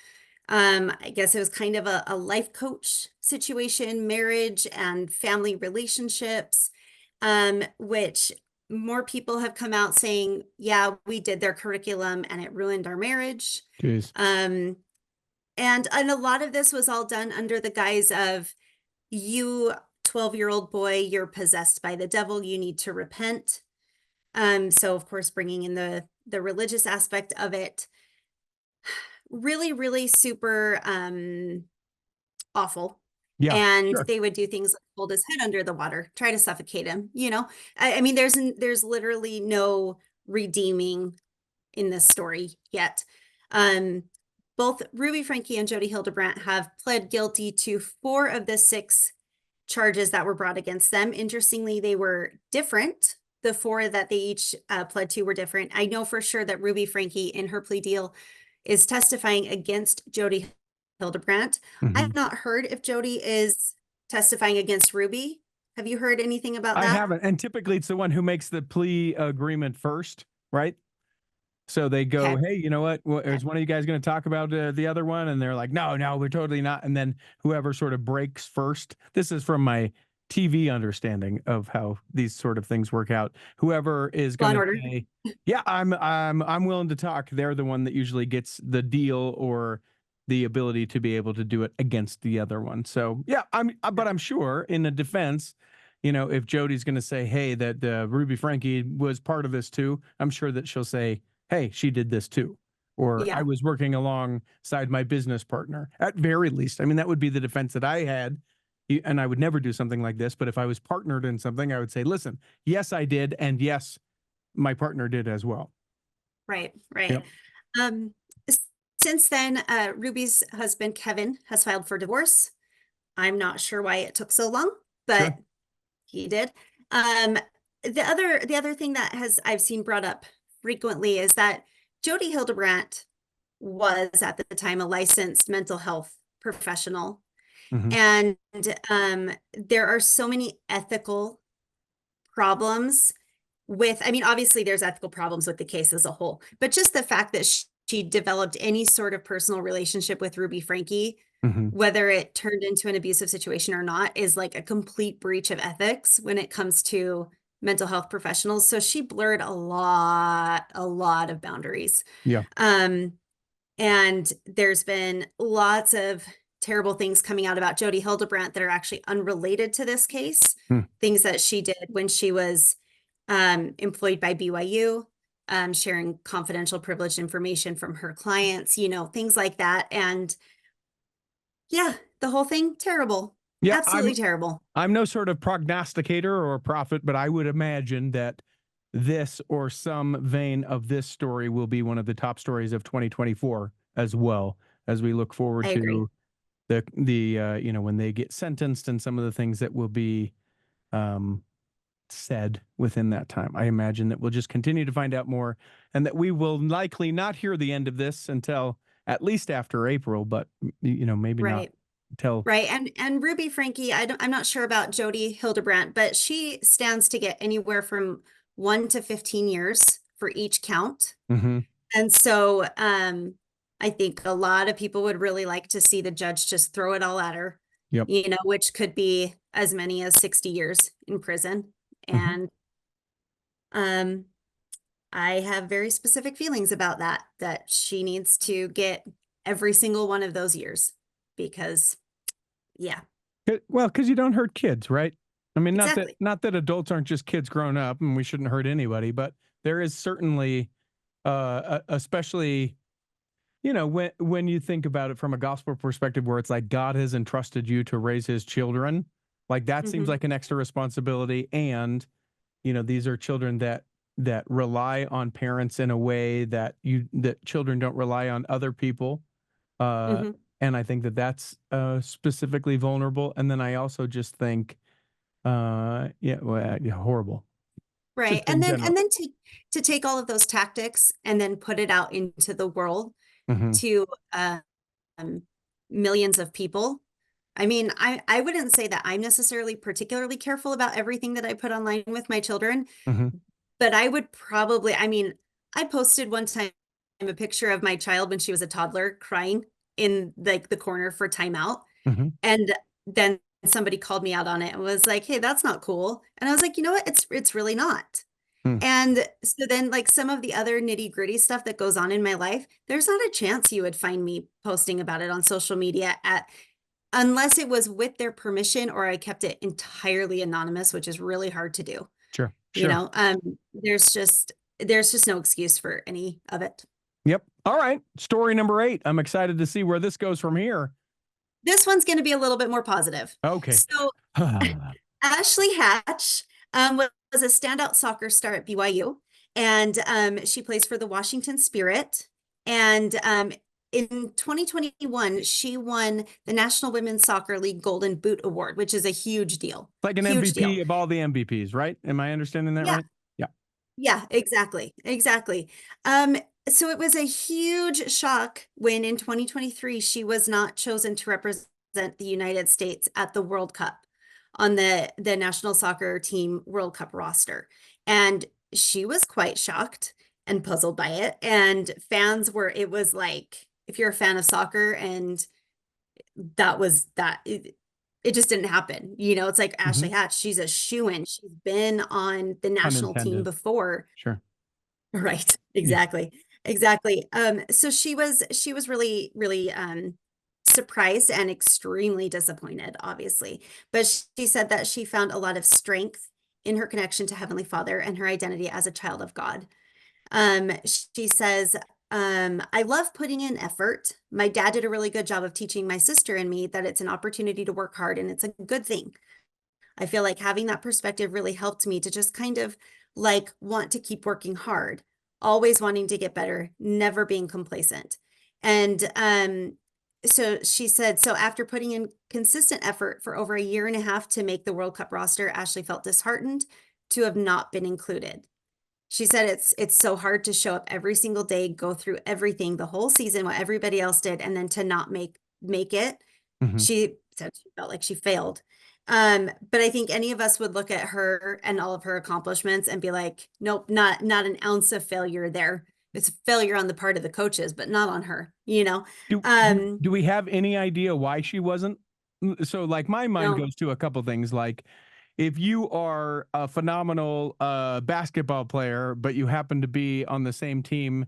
I guess it was kind of a life coach situation, marriage and family relationships, which more people have come out saying, yeah, we did their curriculum and it ruined our marriage. And a lot of this was all done under the guise of, you 12-year-old boy, you're possessed by the devil, you need to repent. So of course, bringing in the religious aspect of it, really, really super awful. Yeah, And sure. they would do things like hold his head under the water, try to suffocate him, you know. I mean, there's literally no redeeming in this story yet. Both Ruby Franke and Jodi Hildebrandt have pled guilty to 4 of the 6 charges that were brought against them. Interestingly, they were different. The 4 that they each pled to were different. I know for sure that Ruby Franke in her plea deal is testifying against Jodi Hildebrandt. I have not heard if Jodi is testifying against Ruby. Have you heard anything about I that? haven't. And typically it's the one who makes the plea agreement first, right? So they go, Okay. hey, you know what? Is one of you guys going to talk about the other one? And they're like, no, we're totally not. And then whoever sort of breaks first, this is from my TV understanding of how these sort of things work out. Whoever is Law going and to Order. say, yeah, I'm willing to talk. They're the one that usually gets the deal or the ability to be able to do it against the other one. So yeah, but I'm sure in the defense, you know, if Jodi's going to say, hey, that Ruby Franke was part of this too, I'm sure that she'll say, hey, she did this too. Or Yeah. I was working alongside my business partner. At very least, I mean, that would be the defense that I had. And I would never do something like this. But if I was partnered in something, I would say, listen, yes, I did. And yes, my partner did as well. Right, right. Yep. Since then, Ruby's husband, Kevin, has filed for divorce. I'm not sure why it took so long, but Sure. he did. The other thing that I've seen brought up frequently is that Jodi Hildebrandt was at the time a licensed mental health professional. And there are so many ethical problems with, I mean, obviously there's ethical problems with the case as a whole, but just the fact that she developed any sort of personal relationship with Ruby Franke, whether it turned into an abusive situation or not, is like a complete breach of ethics when it comes to mental health professionals. So she blurred a lot of boundaries. Yeah. And there's been lots of terrible things coming out about Jodi Hildebrandt that are actually unrelated to this case. Things that she did when she was employed by BYU, sharing confidential privileged information from her clients, you know, things like that. And yeah, the whole thing, terrible. Yeah, absolutely terrible. I'm no sort of prognosticator or prophet, but I would imagine that this or some vein of this story will be one of the top stories of 2024 as well, as we look forward to the you know, when they get sentenced and some of the things that will be said within that time. I imagine that we'll just continue to find out more, and that we will likely not hear the end of this until at least after April, but you know, maybe not until And Ruby Franke, I'm not sure about Jodi Hildebrandt, but she stands to get anywhere from 1 to 15 years for each count. And so I think a lot of people would really like to see the judge just throw it all at her, you know, which could be as many as 60 years in prison. And I have very specific feelings about that she needs to get every single one of those years, because yeah. Well, because you don't hurt kids, right? I mean, Exactly. not that adults aren't just kids grown up and we shouldn't hurt anybody, but there is certainly, especially, you know, when you think about it from a gospel perspective, where it's like God has entrusted you to raise his children, like that seems like an extra responsibility. And, you know, these are children that rely on parents in a way that children don't rely on other people. And I think that that's specifically vulnerable. And then I also just think, horrible. Right. And then to take all of those tactics and then put it out into the world to millions of people. I mean, I wouldn't say that I'm necessarily particularly careful about everything that I put online with my children, but I would probably, I mean, I posted one time a picture of my child when she was a toddler crying in like the corner for timeout. And then somebody called me out on it and was like, hey, that's not cool. And I was like, you know what? It's really not. And so then like some of the other nitty gritty stuff that goes on in my life, there's not a chance you would find me posting about it on social media unless it was with their permission or I kept it entirely anonymous, which is really hard to do. Sure. You know, there's just no excuse for any of it. Yep. All right. Story number 8. I'm excited to see where this goes from here. This one's going to be a little bit more positive. Okay. So Ashley Hatch was a standout soccer star at BYU, and she plays for the Washington Spirit. And in 2021, she won the National Women's Soccer League Golden Boot Award, which is a huge deal. Like an huge MVP deal. of all the MVPs, right? Am I understanding that right? Yeah. Yeah, exactly. So it was a huge shock when in 2023, she was not chosen to represent the United States at the World Cup on the national soccer team World Cup roster. And she was quite shocked and puzzled by it. And it was like, if you're a fan of soccer and it just didn't happen. You know, it's like Ashley Hatch, she's a shoo-in. She's been on the national team before. Sure. Right. Exactly. Exactly. So she was really, really surprised and extremely disappointed, obviously. But she said that she found a lot of strength in her connection to Heavenly Father and her identity as a child of God. She says, I love putting in effort. My dad did a really good job of teaching my sister and me that it's an opportunity to work hard and it's a good thing. I feel like having that perspective really helped me to just kind of like want to keep working hard, always wanting to get better, never being complacent. And so she said, so after putting in consistent effort for over 1.5 years to make the World Cup roster, Ashley felt disheartened to have not been included. She said it's so hard to show up every single day, go through everything, the whole season, what everybody else did, and then to not make it. She said she felt like she failed. But I think any of us would look at her and all of her accomplishments and be like, nope, not an ounce of failure there. It's a failure on the part of the coaches, but not on her, you know? Do we have any idea why she wasn't? So like my mind goes to a couple things, like if you are a phenomenal basketball player, but you happen to be on the same team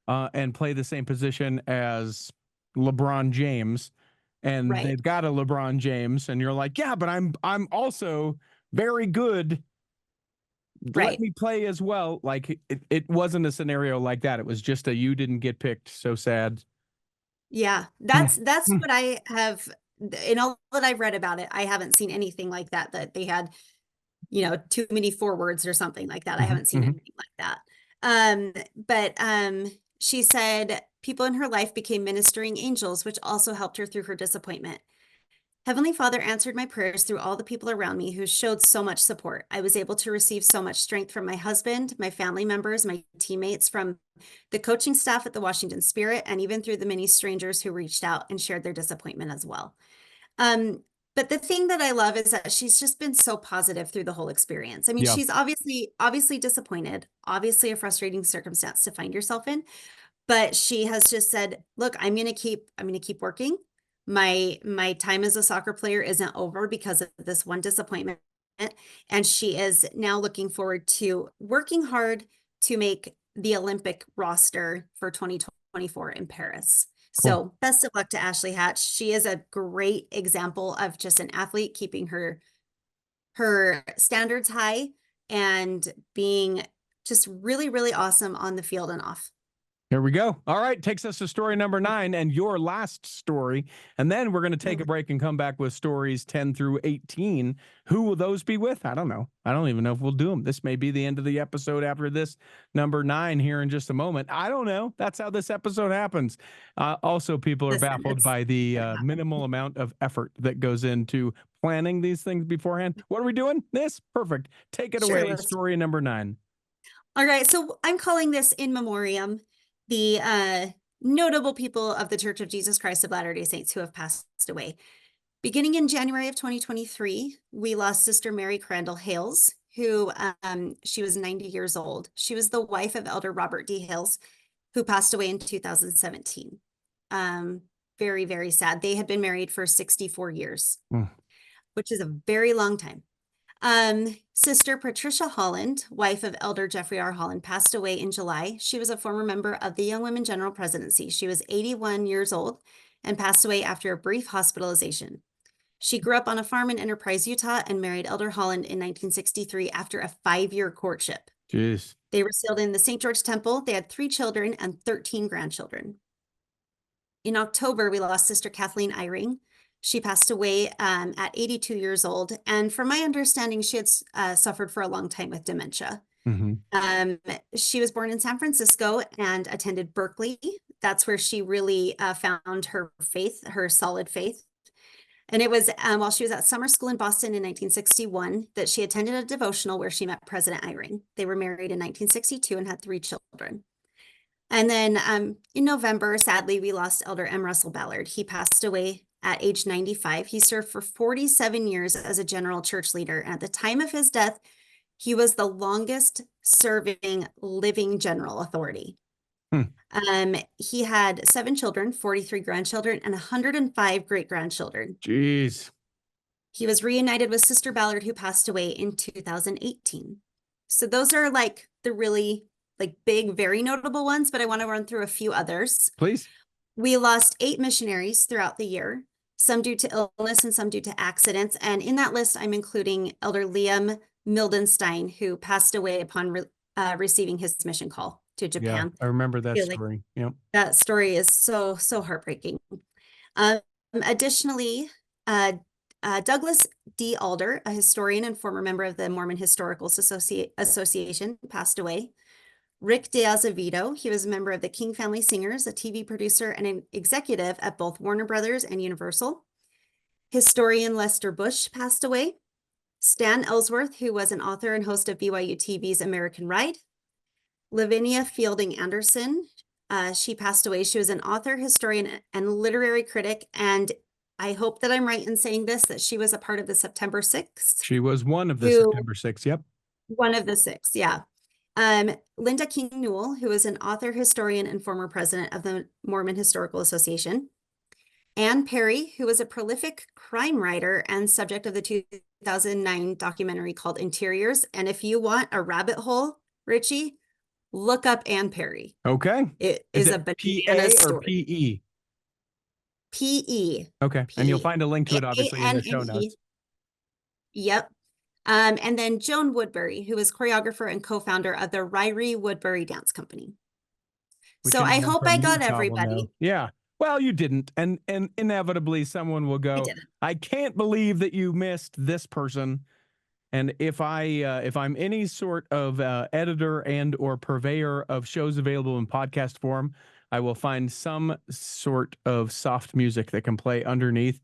and play the same position as LeBron James, and they've got a LeBron James, and you're like, yeah, but I'm also very good. Let me play as well. Like it wasn't a scenario like that. It was just you didn't get picked. So sad. Yeah, that's what I have. In all that I've read about it, I haven't seen anything like that they had, you know, too many forwards or something like that. I haven't seen anything like that. But she said people in her life became ministering angels, which also helped her through her disappointment. Heavenly Father answered my prayers through all the people around me who showed so much support. I was able to receive so much strength from my husband, my family members, my teammates, from the coaching staff at the Washington Spirit, and even through the many strangers who reached out and shared their disappointment as well. But the thing that I love is that she's just been so positive through the whole experience. I mean, she's obviously disappointed, obviously a frustrating circumstance to find yourself in, but she has just said, look, I'm going to keep working. My time as a soccer player isn't over because of this one disappointment. And she is now looking forward to working hard to make the Olympic roster for 2024 in Paris. Cool. So best of luck to Ashley Hatch. She is a great example of just an athlete keeping her standards high and being just really, really awesome on the field and off. Here we go. All right. Takes us to story number 9 and your last story. And then we're going to take a break and come back with stories 10 through 18. Who will those be with? I don't know. I don't even know if we'll do them. This may be the end of the episode after this number 9 here in just a moment. I don't know. That's how this episode happens. Also, people are baffled by the minimal amount of effort that goes into planning these things beforehand. What are we doing? This? Perfect. Take it away. Story number 9. All right. So I'm calling this in memoriam the notable people of the Church of Jesus Christ of Latter-day Saints who have passed away. Beginning in January of 2023, we lost Sister Mary Crandall Hales, who she was 90 years old. She was the wife of Elder Robert D. Hales, who passed away in 2017. Very, very sad. They had been married for 64 years, which is a very long time. Sister Patricia Holland, wife of Elder Jeffrey R. Holland, passed away in July. She was a former member of the Young Women General Presidency. She was 81 years old and passed away after a brief hospitalization. She grew up on a farm in Enterprise, Utah, and married Elder Holland in 1963 after a 5-year courtship. Jeez. They were sealed in the St. George Temple. They had 3 children and 13 grandchildren. In October, we lost Sister Kathleen Eyring. She passed away at 82 years old. And from my understanding, she had suffered for a long time with dementia. She was born in San Francisco and attended Berkeley. That's where she really found her faith, her solid faith. And it was while she was at summer school in Boston in 1961 that she attended a devotional where she met President Eyring. They were married in 1962 and had 3 children. And then in November, sadly, we lost Elder M. Russell Ballard. He passed away at age 95. He served for 47 years as a general church leader. And at the time of his death, he was the longest serving living general authority. He had 7 children, 43 grandchildren, and 105 great-grandchildren. Jeez. He was reunited with Sister Ballard, who passed away in 2018. So those are like the really big, very notable ones, but I want to run through a few others. Please. We lost 8 missionaries throughout the year, some due to illness and some due to accidents. And in that list, I'm including Elder Liam Mildenstein, who passed away upon receiving his mission call to Japan. Yeah, I remember that story. Yep. That story is so heartbreaking. Additionally, Douglas D. Alder, a historian and former member of the Mormon Historical Association, passed away. Rick De Azevedo, he was a member of the King Family Singers, a TV producer and an executive at both Warner Brothers and Universal. Historian Lester Bush passed away. Stan Ellsworth, who was an author and host of BYU TV's American Ride. Lavinia Fielding Anderson, she passed away. She was an author, historian, and literary critic. And I hope that I'm right in saying this, that she was a part of the September 6th. She was one of the September 6th, yep. One of the 6, yeah. Linda King Newell, who is an author, historian, and former president of the Mormon Historical Association. Ann Perry, who was a prolific crime writer and subject of the 2009 documentary called Interiors. And if you want a rabbit hole, Richie, look up Ann Perry. Okay. It is a banana story. Or P-E? P-E. Okay. And you'll find a link to it, obviously, in the show notes. Yep. And then Joan Woodbury, who is choreographer and co-founder of the Ryrie Woodbury Dance Company. So I hope I got everybody. Yeah. Well, you didn't. And inevitably someone will go, I can't believe that you missed this person. And if I'm any sort of editor and or purveyor of shows available in podcast form, I will find some sort of soft music that can play underneath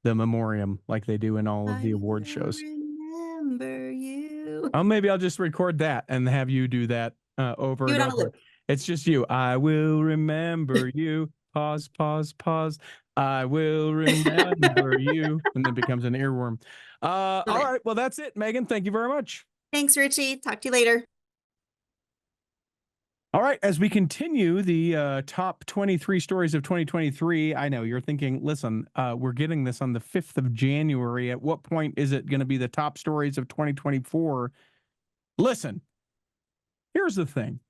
the memoriam like they do in all of the award shows. Remember you. Oh, maybe I'll just record that and have you do that over and over. It's just you. I will remember you. Pause, pause, pause. I will remember you. And then becomes an earworm. All right. Well, that's it, Meghan. Thank you very much. Thanks, Richie. Talk to you later. All right. As we continue the top 23 stories of 2023, I know you're thinking, listen, we're getting this on the 5th of January. At what point is it going to be the top stories of 2024? Listen, here's the thing.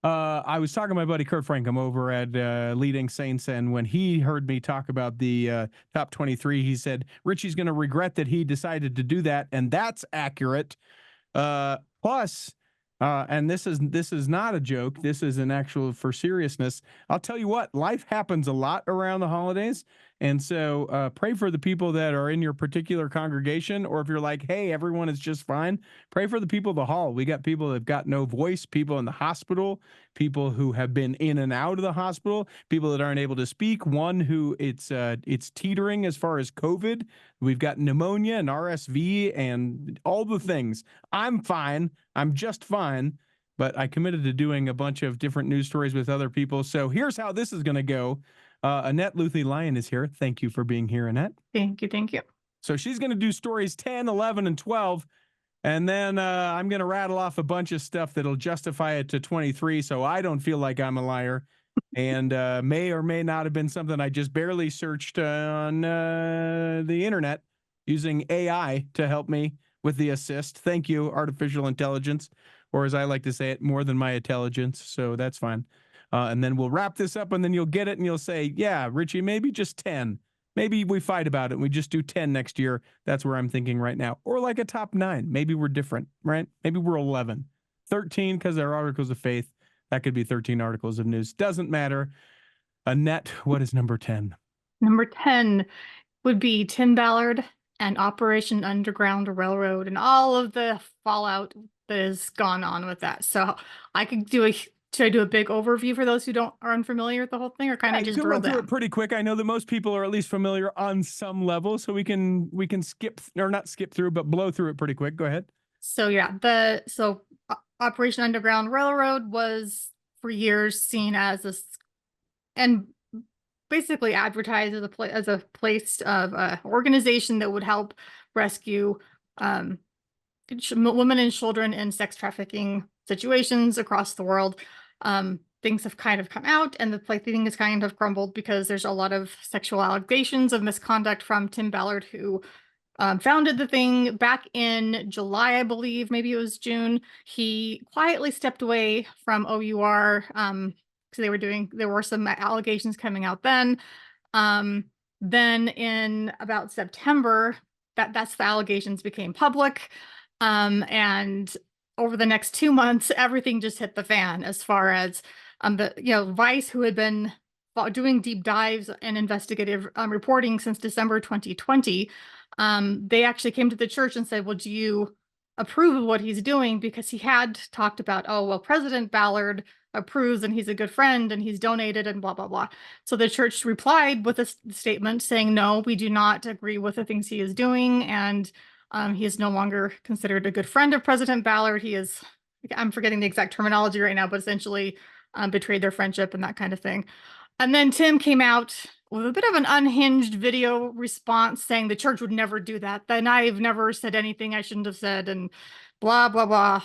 I was talking to my buddy Kurt Franke. I'm over at Leading Saints, and when he heard me talk about the top 23, he said, Richie's going to regret that he decided to do that, and that's accurate. Plus, and this is not a joke. This is an actual for seriousness. I'll tell you what, life happens a lot around the holidays. And so pray for the people that are in your particular congregation, or if you're like, hey, everyone is just fine, pray for the people of the hall. We got people that have got no voice, people in the hospital, people who have been in and out of the hospital, people that aren't able to speak, one who it's teetering as far as COVID. We've got pneumonia and RSV and all the things. I'm fine. I'm just fine. But I committed to doing a bunch of different news stories with other people. So here's how this is going to go. Annette Luthi-Lyon is here. Thank you for being here, Annette. Thank you. Thank you. So she's going to do stories 10, 11, and 12. And then I'm going to rattle off a bunch of stuff that'll justify it to 23 so I don't feel like I'm a liar. And may or may not have been something I just barely searched on the internet using AI to help me with the assist. Thank you, artificial intelligence, or as I like to say it, more than my intelligence. So that's fine. And then we'll wrap this up, and then you'll get it, and you'll say, yeah, Richie, maybe just 10. Maybe we fight about it and we just do 10 next year. That's where I'm thinking right now. Or like a top 9. Maybe we're different, right? Maybe we're 11. 13 because they're articles of faith. That could be 13 articles of news. Doesn't matter. Annette, what is number 10? Number 10 would be Tim Ballard and Operation Underground Railroad and all of the fallout that has gone on with that. So I could do should I do a big overview for those who are unfamiliar with the whole thing, or kind of just drill run through down? it pretty quick. I know that most people are at least familiar on some level, so we can skip, or not skip through, but blow through it pretty quick. Go ahead. So yeah, Operation Underground Railroad was for years seen as this, and basically advertised as a place of organization that would help rescue women and children in sex trafficking situations across the world. Things have kind of come out, and the thing has kind of crumbled because there's a lot of sexual allegations of misconduct from Tim Ballard, who founded the thing back in July, I believe, maybe it was June. He quietly stepped away from OUR because there were some allegations coming out then. Then in about September, that's the allegations became public. And over the next 2 months, everything just hit the fan as far as Vice, who had been doing deep dives and investigative reporting since December 2020. They actually came to the church and said, well, do you approve of what he's doing? Because he had talked about, oh, well, President Ballard approves and he's a good friend and he's donated and blah, blah, blah. So the church replied with a statement saying, no, we do not agree with the things he is doing. And he is no longer considered a good friend of President Ballard. He is, I'm forgetting the exact terminology right now, but essentially betrayed their friendship and that kind of thing. And then Tim came out with a bit of an unhinged video response saying the church would never do that. Then I've never said anything I shouldn't have said, and blah, blah, blah.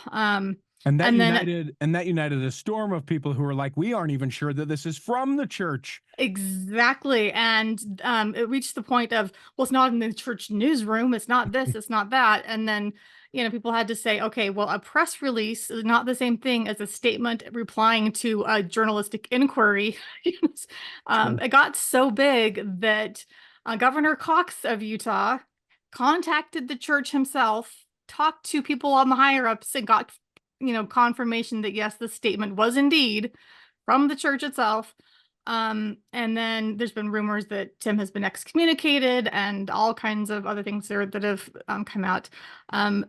And that united a storm of people who were like, we aren't even sure that this is from the church. Exactly. And it reached the point of, well, it's not in the church newsroom. It's not this, it's not that. And then, people had to say, okay, well, a press release is not the same thing as a statement replying to a journalistic inquiry. It got so big that Governor Cox of Utah contacted the church himself, talked to people on the higher ups, and got confirmation that yes, the statement was indeed from the church itself. And then there's been rumors that Tim has been excommunicated and all kinds of other things that have come out.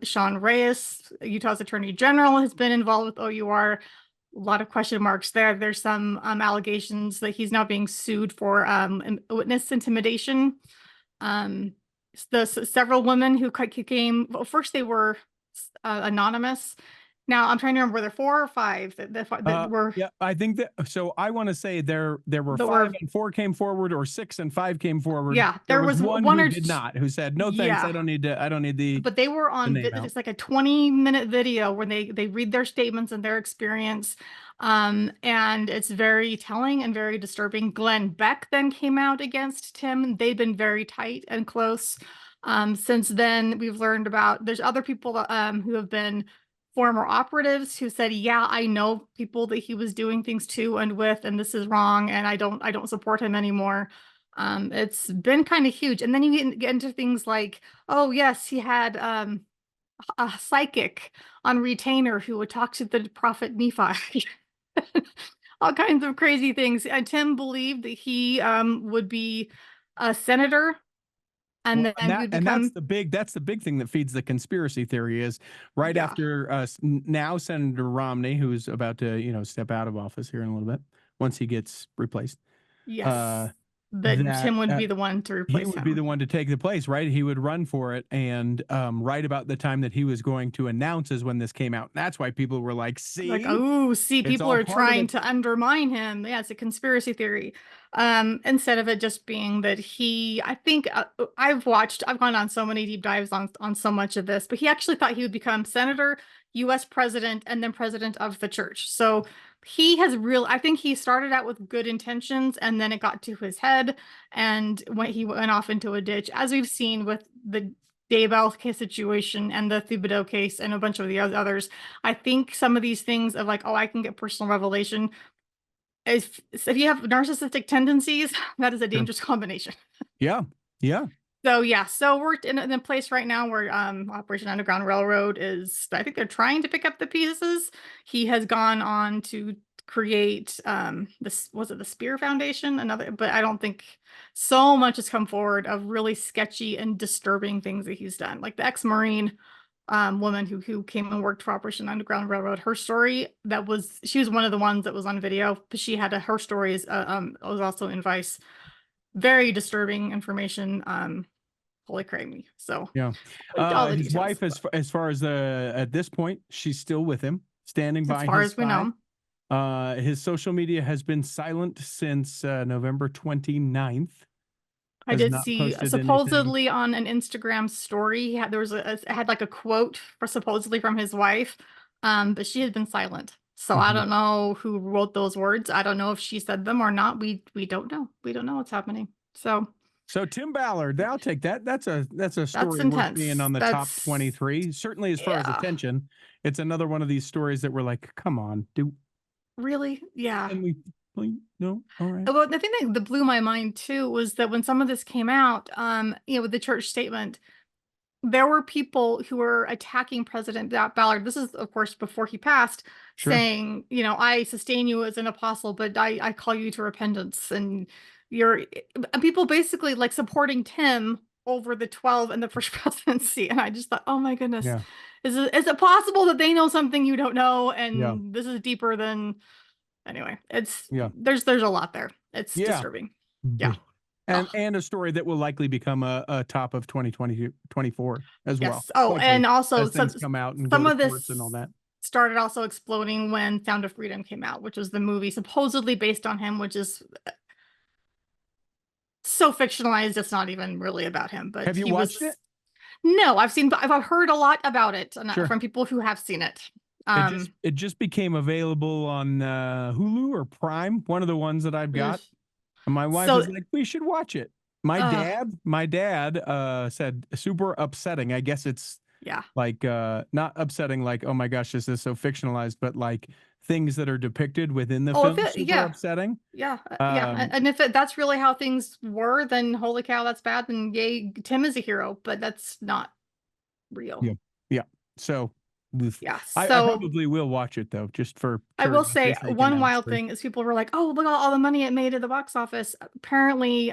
Sean Reyes, Utah's Attorney General, has been involved with OUR. A lot of question marks there. There's some allegations that he's now being sued for witness intimidation. Several women who came, well, first they were anonymous. Now I'm trying to remember, were there 4 or 5 that were? Yeah, I think that. So I want to say there were 5 and 4 came forward, or 6 and 5 came forward. Yeah, there was one who or did not, who said no thanks. Yeah. I don't need the. But they were on. It's like a 20-minute video where they read their statements and their experience, and it's very telling and very disturbing. Glenn Beck then came out against Tim. They've been very tight and close. Since then, we've learned about there's other people who have been former operatives who said, yeah, I know people that he was doing things to and with, and this is wrong, and I don't support him anymore. It's been kind of huge. And then you get into things like, oh yes, he had a psychic on retainer who would talk to the prophet Nephi. All kinds of crazy things. And Tim believed that he would be a senator. And that's the big thing that feeds the conspiracy theory is right after now Senator Romney, who's about to step out of office here in a little bit once he gets replaced. Yes, Tim would be the one to replace him. He would be the one to take the place, right? He would run for it, and right about the time that he was going to announce is when this came out. That's why people were like, people are trying to undermine him. Yeah, it's a conspiracy theory. Instead of it just being that I think I've gone on so many deep dives on so much of this, but he actually thought he would become senator, U.S. president, and then president of the church. So I think he started out with good intentions, and then it got to his head, and he went off into a ditch, as we've seen with the Daybell case situation and the Thibodeau case and a bunch of the others. I think some of these things of like, oh, I can get personal revelation. If you have narcissistic tendencies, that is a dangerous combination. Yeah. Yeah. So yeah, so we're in a place right now where Operation Underground Railroad is, I think they're trying to pick up the pieces. He has gone on to create this, was it the Spear Foundation? Another, but I don't think so much has come forward of really sketchy and disturbing things that he's done. Like the ex-Marine woman who came and worked for Operation Underground Railroad, her story, she was one of the ones that was on video, but she had her stories was also in Vice. Very disturbing information. Holy crazy. So yeah, all the his details, wife, as far as at this point, she's still with him, standing by as far his as we side. know. His social media has been silent since November 29th. I did see supposedly anything. on an Instagram story, it had like a quote for supposedly from his wife, but she had been silent. So I don't know who wrote those words. I don't know if she said them or not. We don't know. We don't know what's happening. So Tim Ballard, I'll take that. That's a story worth intense. being on the top 23. Certainly, as far as attention, it's another one of these stories that we're like, come on, really? Yeah. And we no, all right. Well, the thing that blew my mind too was that when some of this came out, with the church statement, there were people who were attacking President Ballard. This is, of course, before he passed, saying, I sustain you as an apostle, but I call you to repentance. And people basically like supporting Tim over the 12 and the first presidency. And I just thought, oh my goodness, is it possible that they know something you don't know? And this is deeper than, anyway, there's a lot there. It's disturbing. Yeah. And a story that will likely become a top of 2024 as well. Oh, likely, and also things come out and some of this and all that started also exploding when Sound of Freedom came out, which was the movie supposedly based on him, which is so fictionalized it's not even really about him. But have you watched it? No, I've heard a lot on it from people who have seen it. It just became available on Hulu or Prime, one of the ones that I've got. And my wife was like, we should watch it. My dad said super upsetting. I guess it's like not upsetting like, oh my gosh, this is so fictionalized, but like things that are depicted within the film super upsetting. Yeah. And if that's really how things were, then holy cow, that's bad. Then yay, Tim is a hero, but that's not real. Yeah. So I so probably will watch it though, just for I will say one wild thing is people were like, oh, look at all the money it made at the box office. Apparently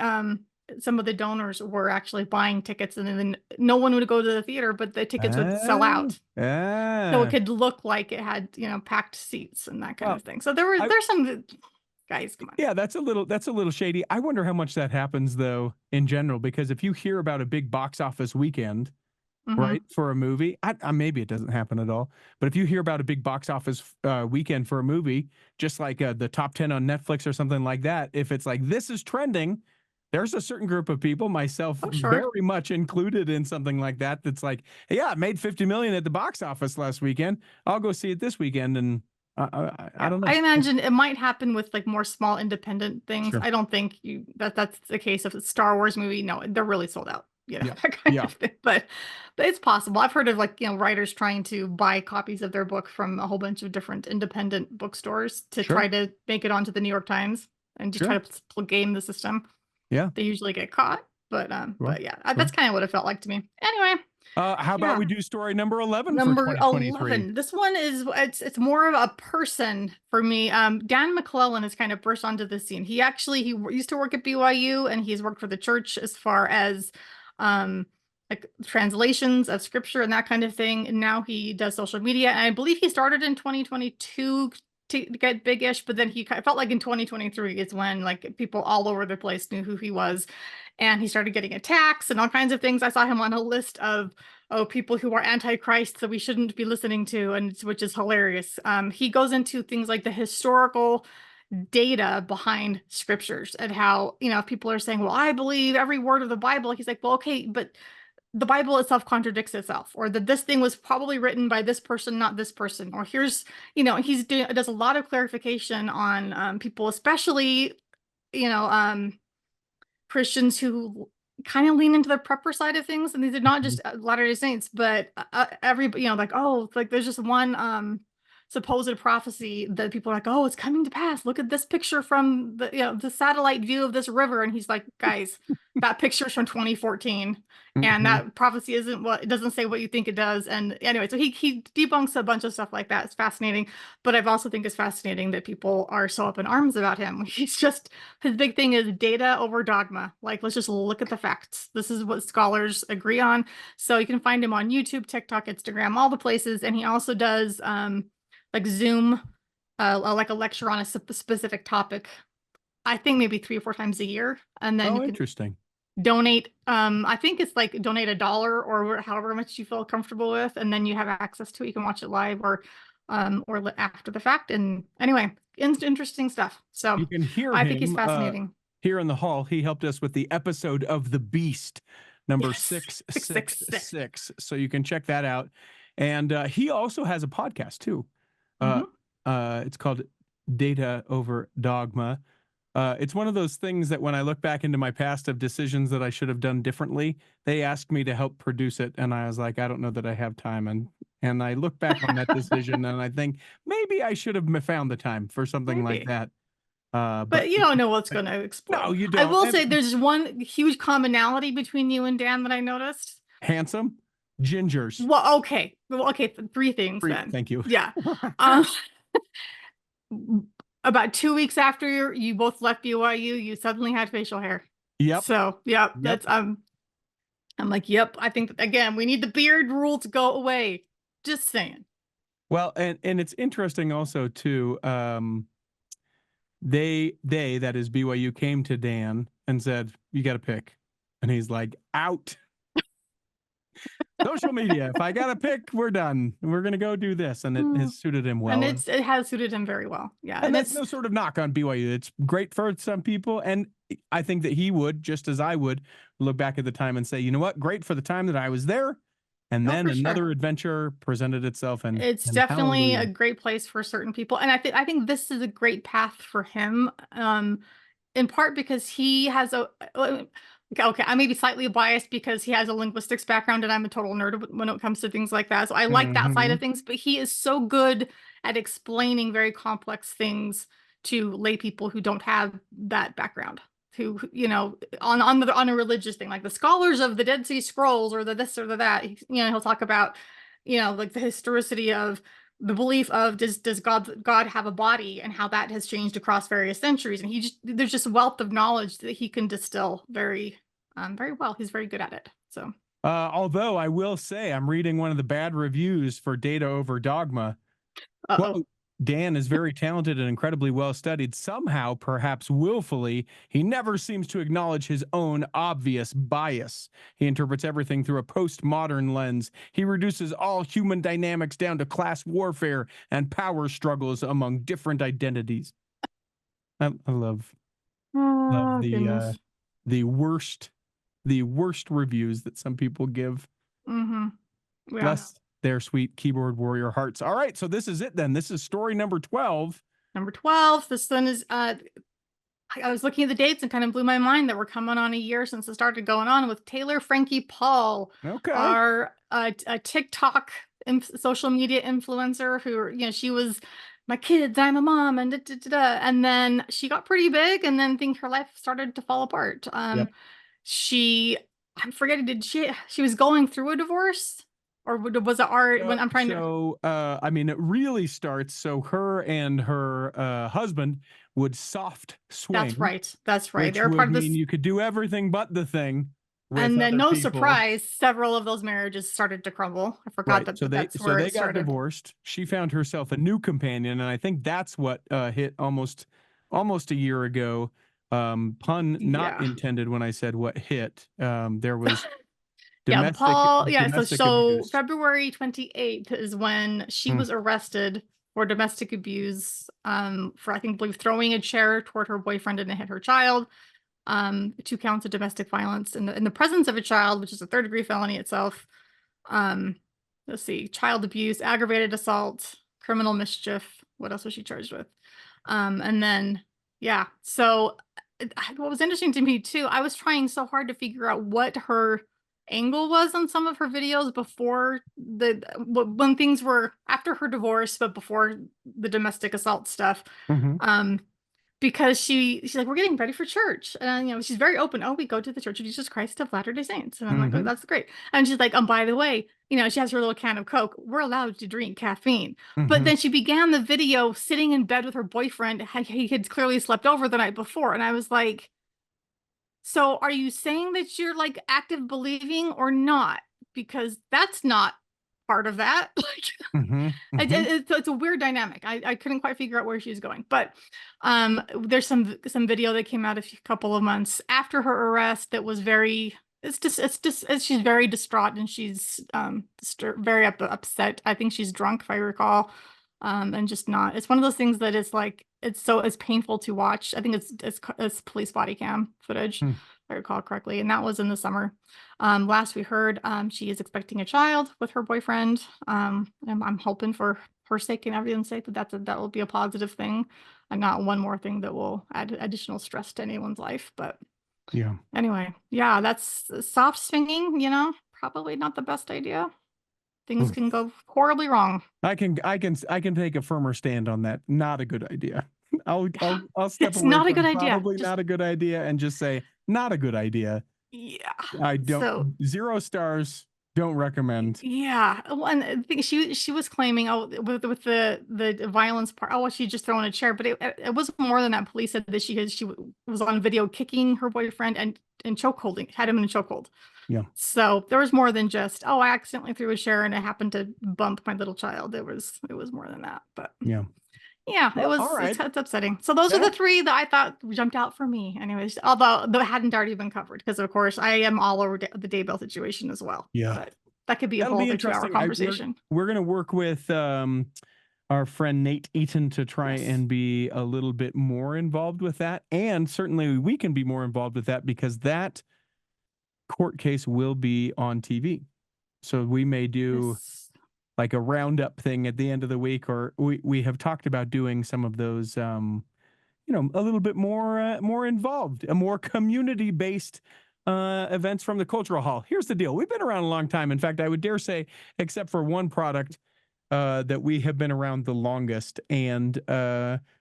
some of the donors were actually buying tickets and then no one would go to the theater, but the tickets would sell out. So it could look like it had, packed seats and that kind of thing. So there's some guys, come on. Yeah, that's a little shady. I wonder how much that happens though in general, because if you hear about a big box office weekend, right, for a movie, maybe it doesn't happen at all, but if you hear about a big box office weekend for a movie, just like the top 10 on Netflix or something like that, if it's like this is trending, there's a certain group of people, myself very much included in something like that, that's like, hey, yeah, it made 50 million at the box office last weekend, I'll go see it this weekend. And I don't know. I imagine it might happen with like more small independent things. I don't think that's the case of a Star Wars movie. No, they're really sold out. That kind of thing. But it's possible. I've heard of writers trying to buy copies of their book from a whole bunch of different independent bookstores to try to make it onto the New York Times and just try to game the system. Yeah, they usually get caught, but that's kind of what it felt like to me. Anyway, how about we do story number 11? Number 11. This one is it's more of a person for me. Dan McClellan has kind of burst onto the scene. He used to work at BYU and he's worked for the church as far as like translations of scripture and that kind of thing. And now he does social media. And I believe he started in 2022 to get big-ish, but then he felt like in 2023 is when like people all over the place knew who he was. And he started getting attacks and all kinds of things. I saw him on a list of people who are antichrists that we shouldn't be listening to, and which is hilarious. He goes into things like the historical data behind scriptures and how, if people are saying, well, I believe every word of the Bible, he's like, well, okay, but the Bible itself contradicts itself, or that this thing was probably written by this person, not this person, or here's, does a lot of clarification on people, especially, Christians who kind of lean into the prepper side of things, and these are not just Latter-day Saints, but everybody, like, oh, like there's just one supposed prophecy that people are like, oh, it's coming to pass. Look at this picture from the the satellite view of this river, and he's like, guys, that picture's from 2014, and that prophecy isn't what it doesn't say what you think it does. And anyway, so he debunks a bunch of stuff like that. It's fascinating, but I also think it's fascinating that people are so up in arms about him. He's just his big thing is data over dogma. Like, let's just look at the facts. This is what scholars agree on. So you can find him on YouTube, TikTok, Instagram, all the places, and he also does like Zoom, like a lecture on a specific topic. I think maybe 3 or 4 times a year, and then you can interesting. donate. I think it's like donate $1 or however much you feel comfortable with, and then you have access to it. You can watch it live or after the fact. And anyway, interesting stuff. So You can hear I him think he's fascinating. here in the hall. He helped us with the episode of The Beast, number Yes, 666. So you can check that out. And he also has a podcast too. It's called Data Over Dogma. It's one of those things that when I look back into my past of decisions that I should have done differently, they asked me to help produce it, and I was like, I don't know that I have time. And I look back on that decision, and I think maybe I should have found the time for something like that. But you don't know what's going to explode. No, you don't. I will say there's one huge commonality between you and Dan that I noticed. Handsome, gingers. Well, okay. 3 things then. Thank you. Yeah. About 2 weeks after you both left BYU, you suddenly had facial hair. Yep. So, that's I'm like, yep. I think again, we need the beard rule to go away. Just saying. Well, and it's interesting also too. They that is BYU came to Dan and said, "You got to pick," and he's like, "Out." Social media. If I got to pick, we're done. We're gonna go do this, and it has suited him well. And it has suited him very well. Yeah, and that's no sort of knock on BYU. It's great for some people, and I think that he would, just as I would, look back at the time and say, you know what, great for the time that I was there. And then another adventure presented itself, and it's definitely a great place for certain people. And I think this is a great path for him, in part because he has okay, I may be slightly biased because he has a linguistics background and I'm a total nerd when it comes to things like that. So I like that side of things, but he is so good at explaining very complex things to lay people who don't have that background, who, on a religious thing, like the scholars of the Dead Sea Scrolls or the this or the that. He'll talk about, like the historicity of the belief of does God have a body and how that has changed across various centuries. And there's just a wealth of knowledge that he can distill very well. He's very good at it. So although I will say I'm reading one of the bad reviews for Data Over Dogma. Quote, Dan is very talented and incredibly well studied. Somehow, perhaps willfully, he never seems to acknowledge his own obvious bias. He interprets everything through a postmodern lens. He reduces all human dynamics down to class warfare and power struggles among different identities. I love the worst reviews that some people give. Yeah. Bless their sweet keyboard warrior hearts. All right, so this is it then. This is story number 12. Number 12. This one is I was looking at the dates and kind of blew my mind that we're coming on a year since it started going on with Taylor Franke Paul, our a TikTok social media influencer who, she was my kids, I'm a mom, and and then she got pretty big, and then her life started to fall apart. I'm forgetting, she was going through a divorce? Or was it when I'm trying to? I mean, it really starts. So her and her husband would soft swing. That's right. They were part of this. You could do everything but the thing. And then, no surprise, several of those marriages started to crumble. I forgot that. So they got divorced. She found herself a new companion, and I think that's what hit almost a year ago. Pun not intended when I said what hit. There was. Paul. So February 28th is when she was arrested for domestic abuse, for I believe throwing a chair toward her boyfriend and it hit her child. 2 counts of domestic violence in the presence of a child, which is a 3rd-degree felony itself. Let's see, child abuse, aggravated assault, criminal mischief. What else was she charged with? And then so what was interesting to me too, I was trying so hard to figure out what her angle was on some of her videos before when things were after her divorce, but before the domestic assault stuff. Mhm. Because she's like, we're getting ready for church. And, she's very open. Oh, we go to the Church of Jesus Christ of Latter-day Saints. And I'm like, oh, Mhm. that's great. And she's like, by the way, she has her little can of Coke. We're allowed to drink caffeine. But Mhm. then she began the video sitting in bed with her boyfriend. He had clearly slept over the night before. And I was like, so are you saying that you're like active believing or not? Because that's not part of that. Like, Mhm. Mhm. it's a weird dynamic. I couldn't quite figure out where she's going, but there's some video that came out a couple of months after her arrest that was very. She's very distraught and she's very upset. I think she's drunk, if I recall, and just not. It's one of those things that is like it's painful to watch. I think it's police body cam footage, Hmm. if I recall correctly, and that was in the summer. Last we heard, she is expecting a child with her boyfriend. And I'm hoping for her sake and everyone's sake that will be a positive thing and not one more thing that will add additional stress to anyone's life. But Yeah. anyway, yeah, that's soft swinging, probably not the best idea. Things can go horribly wrong. I can take a firmer stand on that. Not a good idea. I'll step It's away not a from good idea. probably not a good idea and just say not a good idea. Yeah. I don't. So 0 stars. Don't recommend. yeah, well, and I think she was claiming, with the violence part, well, she just thrown a chair, but it was more than that. Police said that she was on video kicking her boyfriend and had him in a chokehold. Yeah. So there was more than just, I accidentally threw a chair and it happened to bump my little child. It was more than that. But Yeah. yeah, Well, all right. it's upsetting. So those are the three that I thought jumped out for me. Anyways, although they hadn't already been covered, because of course I am all over the Daybell situation as well. Yeah. But that could be a That'll whole be other 2-hour interesting. conversation. We're going to work with our friend Nate Eaton to try Yes. and be a little bit more involved with that. And certainly we can be more involved with that because that court case will be on TV. So we may do Yes. like a roundup thing at the end of the week, or we have talked about doing some of those, a little bit more involved, a more community-based events from the Cultural Hall. Here's the deal. We've been around a long time. In fact, I would dare say, except for one product, that we have been around the longest. And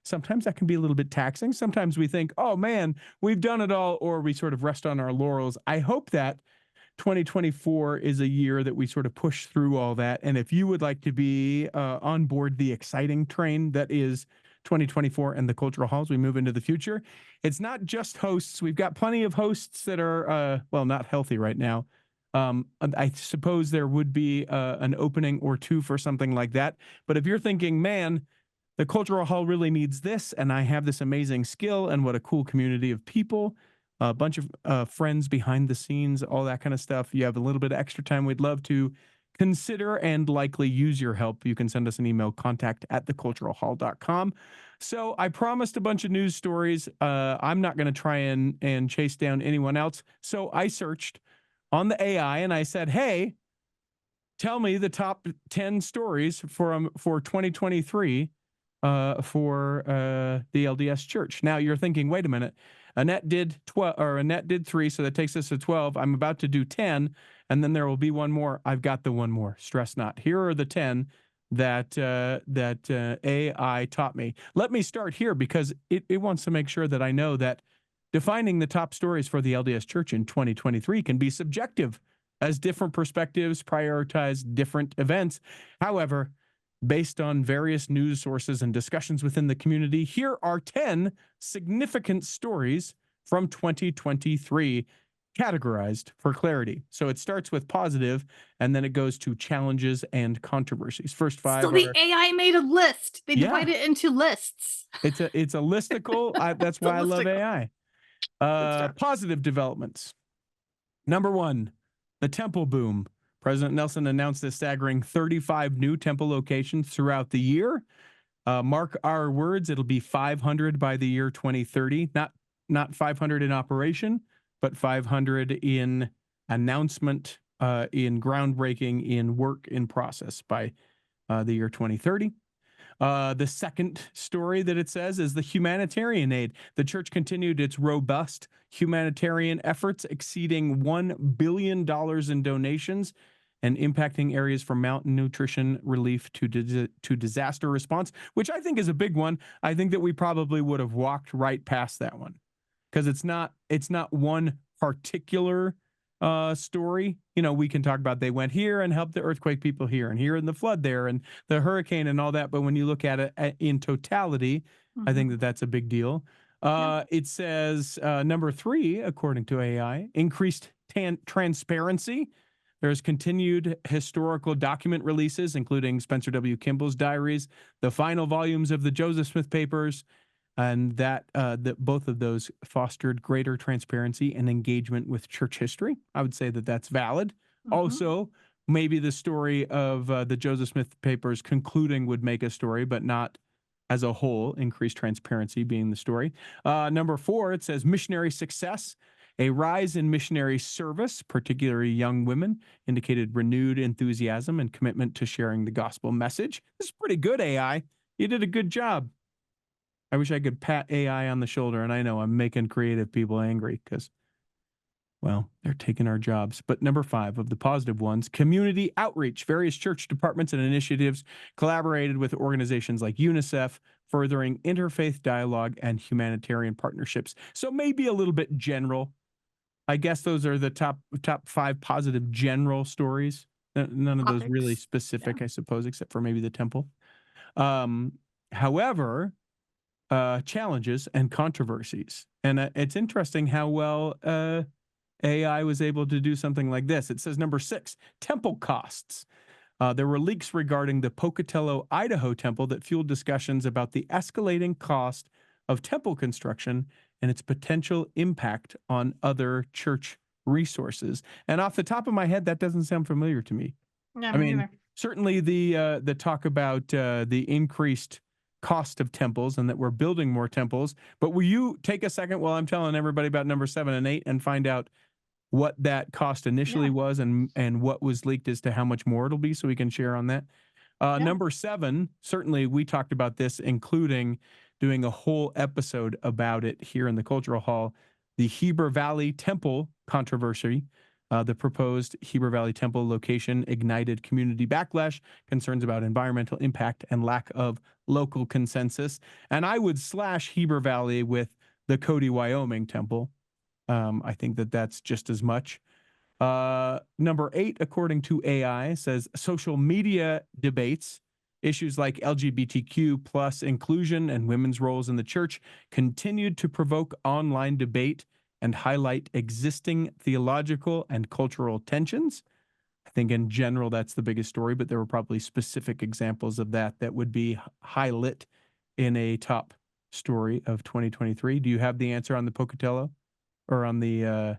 sometimes that can be a little bit taxing. Sometimes we think, oh man, we've done it all, or we sort of rest on our laurels. I hope that 2024 is a year that we sort of push through all that. And if you would like to be on board the exciting train that is 2024 and the Cultural Halls, we move into the future. It's not just hosts. We've got plenty of hosts that are, not healthy right now. I suppose there would be an opening or two for something like that. But if you're thinking, man, the Cultural Hall really needs this, and I have this amazing skill, and what a cool community of people, a bunch of friends behind the scenes, all that kind of stuff. You have a little bit of extra time. We'd love to consider and likely use your help. You can send us an email, contact@theculturalhall.com. So I promised a bunch of news stories. I'm not going to try and chase down anyone else. So I searched on the AI and I said, hey, tell me the top 10 stories for 2023 for the LDS Church. Now you're thinking, wait a minute. Annette did 12, or Annette did 3, so that takes us to 12. I'm about to do 10, and then there will be one more. I've got the one more. Stress not. Here are the 10 that AI taught me. Let me start here because it wants to make sure that I know that defining the top stories for the LDS Church in 2023 can be subjective, as different perspectives prioritize different events. However, based on various news sources and discussions within the community, here are 10 significant stories from 2023 categorized for clarity. So it starts with positive, and then it goes to challenges and controversies. First 5 So the AI made a list. They divide it into lists. It's a listicle. That's why I love AI. Positive developments. Number 1, the temple boom. President Nelson announced a staggering 35 new temple locations throughout the year. Mark our words, it'll be 500 by the year 2030. Not 500 in operation, but 500 in announcement, in groundbreaking, in work in process by the year 2030. The second story that it says is the humanitarian aid. The church continued its robust humanitarian efforts, exceeding $1 billion in donations and impacting areas from malnutrition relief to disaster response, which I think is a big one. I think that we probably would have walked right past that one because it's not one particular story. You know, we can talk about they went here and helped the earthquake people here and here in the flood there and the hurricane and all that. But when you look at it in totality, I think that that's a big deal. It says number 3, according to AI, increased transparency. There's continued historical document releases, including Spencer W. Kimball's diaries, the final volumes of the Joseph Smith papers, and that both of those fostered greater transparency and engagement with church history. I would say that that's valid. Also, maybe the story of the Joseph Smith papers concluding would make a story, but not as a whole, increased transparency being the story. Number 4, it says missionary success. A rise in missionary service, particularly young women, indicated renewed enthusiasm and commitment to sharing the gospel message. This is pretty good, AI. You did a good job. I wish I could pat AI on the shoulder, and I know I'm making creative people angry because, well, they're taking our jobs. But number 5 of the positive ones, community outreach. Various church departments and initiatives collaborated with organizations like UNICEF, furthering interfaith dialogue and humanitarian partnerships. So maybe a little bit general. I guess those are the top 5 positive general stories. None of those really specific, I suppose, except for maybe the temple. However, challenges and controversies. And it's interesting how well AI was able to do something like this. It says number 6, temple costs. There were leaks regarding the Pocatello, Idaho temple that fueled discussions about the escalating cost of temple construction and its potential impact on other church resources. And off the top of my head, that doesn't sound familiar to me. Yeah, I mean, certainly the talk about the increased cost of temples and that we're building more temples. But will you take a second while I'm telling everybody about number 7 and 8 and find out what that cost initially was and what was leaked as to how much more it'll be so we can share on that? Number 7, certainly we talked about this, including doing a whole episode about it here in the Cultural Hall, the Heber Valley Temple controversy. The proposed Heber Valley Temple location ignited community backlash, concerns about environmental impact, and lack of local consensus. And I would slash Heber Valley with the Cody, Wyoming Temple. I think that that's just as much. Number 8, according to AI, says social media debates. Issues like LGBTQ plus inclusion and women's roles in the church continued to provoke online debate and highlight existing theological and cultural tensions. I think in general, that's the biggest story, but there were probably specific examples of that would be highlight in a top story of 2023. Do you have the answer on the Pocatello or on the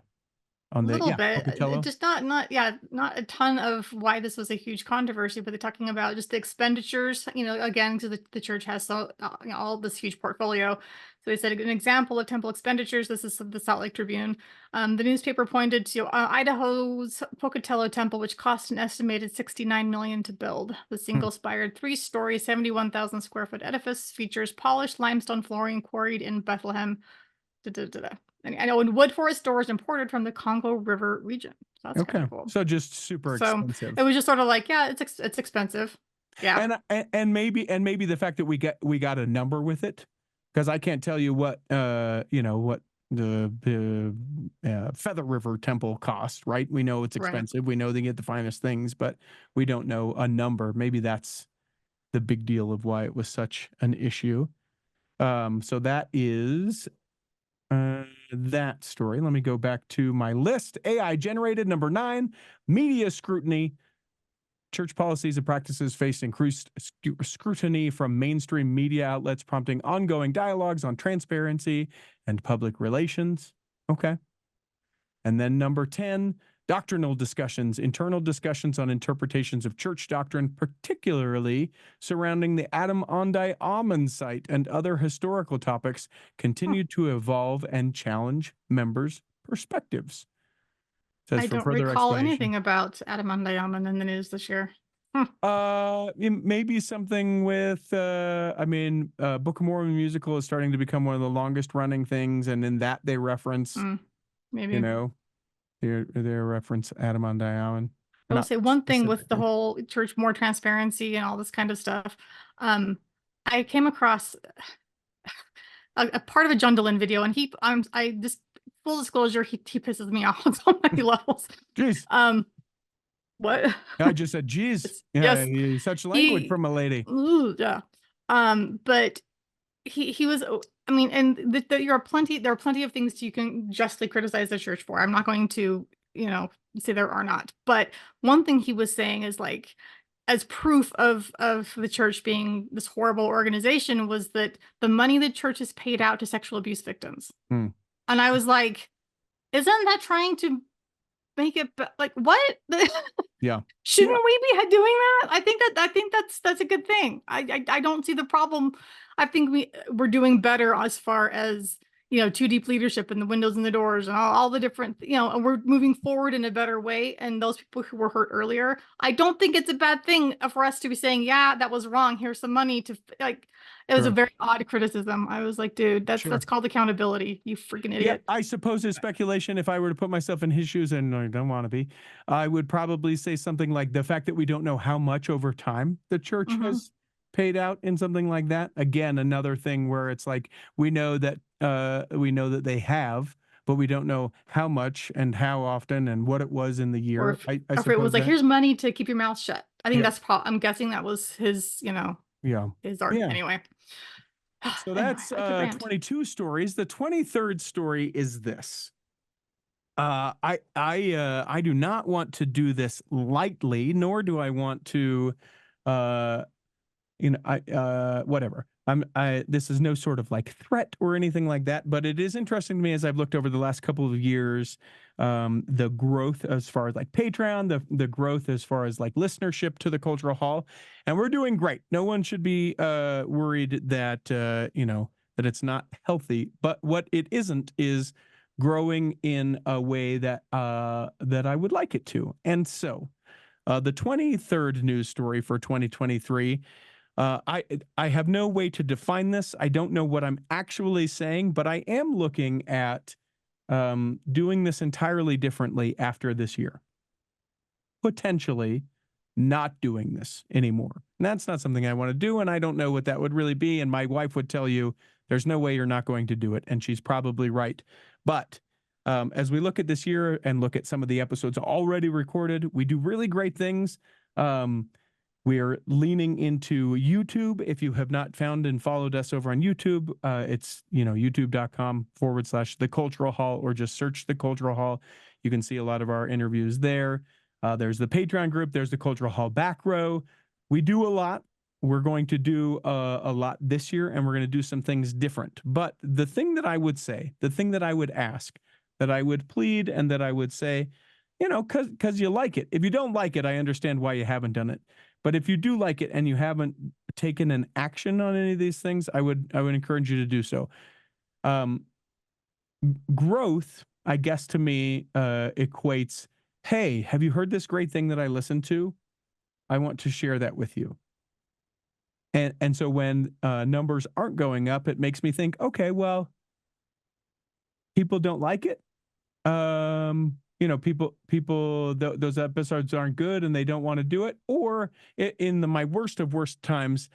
a little bit, Pocatello? just not a ton of why this was a huge controversy, but they're talking about just the expenditures, again, because the church has all this huge portfolio. So they said an example of temple expenditures. This is the Salt Lake Tribune. The newspaper pointed to Idaho's Pocatello Temple, which cost an estimated $69 million to build. The single-spired 3-story, 71,000 square foot edifice features polished limestone flooring quarried in Bethlehem. And I know in wood forest doors imported from the Congo River region. So that's kind of cool. So just super expensive. It was just sort of like, yeah, it's expensive. Yeah. And maybe the fact that we got a number with it, because I can't tell you what what the Feather River Temple cost, right? We know it's expensive. Right. We know they get the finest things, but we don't know a number. Maybe that's the big deal of why it was such an issue. So that is that story. Let me go back to my list. AI generated. Number 9, media scrutiny. Church policies and practices faced increased scrutiny from mainstream media outlets, prompting ongoing dialogues on transparency and public relations. Okay. And then number 10, doctrinal discussions, internal discussions on interpretations of church doctrine, particularly surrounding the Adam-ondi-Ahman site and other historical topics, continued to evolve and challenge members' perspectives. I don't recall anything about Adam-ondi-Ahman in the news this year. Maybe something with Book of Mormon musical is starting to become one of the longest running things, and in that they reference Maybe. you know they reference Adam on Diamond. I will Not say one thing with the specifically. whole church, more transparency and all this kind of stuff. I came across a part of a John Dehlin video, and I just, full disclosure, he pisses me off on so many levels. Jeez. What? I just said, geez. Yes. Such language from a lady. Ooh, yeah. But he was, I mean, and there are plenty of things you can justly criticize the church for. I'm not going to, say there are not. But one thing he was saying is, like, as proof of the church being this horrible organization, was that the money the church has paid out to sexual abuse victims. And I was like, isn't that trying to make it like, what? Yeah. Shouldn't we be doing that? I think that's a good thing. I don't see the problem. I think we're doing better as far as, too deep leadership and the windows and the doors and all the different, we're moving forward in a better way. And those people who were hurt earlier, I don't think it's a bad thing for us to be saying, yeah, that was wrong. Here's some money to, like, it was a very odd criticism. I was like, dude, that's called accountability, you freaking idiot. Yeah, I suppose it's speculation. If I were to put myself in his shoes, and I don't want to be, I would probably say something like the fact that we don't know how much over time the church has paid out in something like that. Again, another thing where it's like, we know that they have, but we don't know how much and how often and what it was in the year. Or if it was like, here's money to keep your mouth shut. I think that's I'm guessing that was his, his argument anyway. So that's 22 stories. The 23rd story is this. I do not want to do this lightly, nor do I want to, whatever. This is no sort of like threat or anything like that, but it is interesting to me as I've looked over the last couple of years, the growth as far as like Patreon, the growth as far as like listenership to the Cultural Hall, and we're doing great. No one should be worried that that it's not healthy, but what it isn't is growing in a way that that I would like it to. And so, the 23rd news story for 2023. I have no way to define this. I don't know what I'm actually saying, but I am looking at doing this entirely differently after this year. Potentially not doing this anymore. And that's not something I want to do, and I don't know what that would really be. And my wife would tell you, there's no way you're not going to do it, and she's probably right. But as we look at this year and look at some of the episodes already recorded, we do really great things. We're leaning into YouTube. If you have not found and followed us over on YouTube, it's, youtube.com/The Cultural Hall, or just search The Cultural Hall. You can see a lot of our interviews there. There's the Patreon group. There's the Cultural Hall back row. We do a lot. We're going to do a lot this year, and we're going to do some things different. But the thing that I would say, the thing that I would ask, that I would plead, and that I would say, because you like it. If you don't like it, I understand why you haven't done it. But if you do like it and you haven't taken an action on any of these things, I would encourage you to do so. Growth, I guess, to me, equates, hey, have you heard this great thing that I listened to? I want to share that with you. And so when numbers aren't going up, it makes me think, okay, well, people don't like it. Those episodes aren't good and they don't want to do it. Or in my worst of worst times,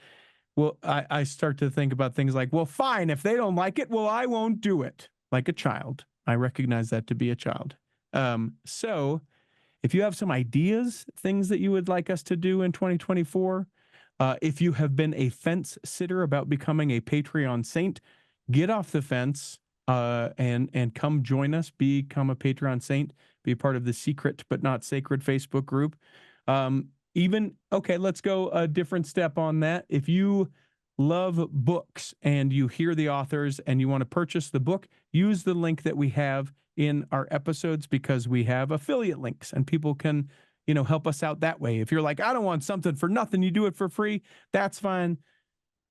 well, I start to think about things like, well, fine, if they don't like it, well, I won't do it. Like a child. I recognize that to be a child. So if you have some ideas, things that you would like us to do in 2024, if you have been a fence sitter about becoming a Patreon saint, get off the fence and come join us, become a Patreon saint, be part of the secret but not sacred Facebook group. Let's go a different step on that. If you love books and you hear the authors and you want to purchase the book, use the link that we have in our episodes, because we have affiliate links and people can, help us out that way. If you're like, I don't want something for nothing, you do it for free, that's fine.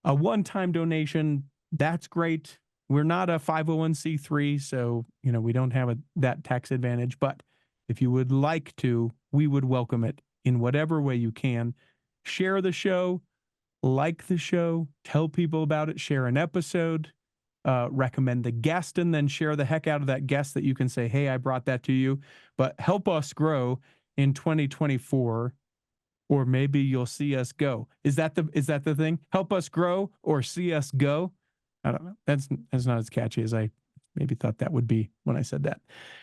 A one-time donation, that's great. We're not a 501c3, so, we don't have that tax advantage. But if you would like to, we would welcome it in whatever way you can. share the show, like the show, tell people about it, share an episode, recommend the guest, and then share the heck out of that guest that you can say, hey, I brought that to you. But help us grow in 2024, or maybe you'll see us go. Is that the thing? Help us grow or see us go? I don't know. That's not as catchy as I maybe thought that would be when I said that.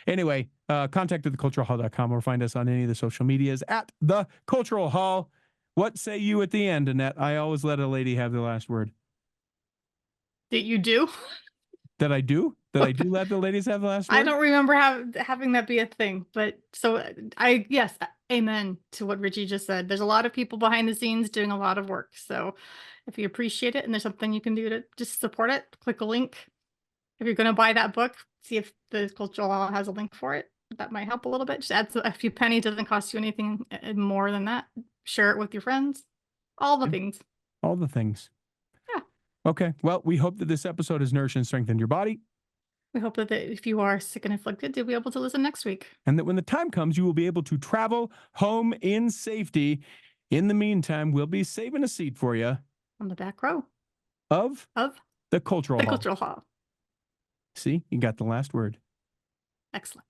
Anyway, contact at theculturalhall.com or find us on any of the social medias at The Cultural Hall. What say you at the end, Annette? I always let a lady have the last word. That you do? That I do? That I do let the ladies have the last word? I don't remember having that be a thing, but so yes, amen to what Richie just said. There's a lot of people behind the scenes doing a lot of work. So if you appreciate it and there's something you can do to just support it, click a link. If you're going to buy that book, see if the Cultural Hall has a link for it. That might help a little bit. Just add a few pennies. Doesn't cost you anything more than that. Share it with your friends. All the things. All the things. Yeah. Okay. Well, we hope that this episode has nourished and strengthened your body. We hope that if you are sick and afflicted, you'll be able to listen next week. And that when the time comes, you will be able to travel home in safety. In the meantime, we'll be saving a seat for you. On the back row. Of the Cultural Hall. Cultural Hall. See, you got the last word. Excellent.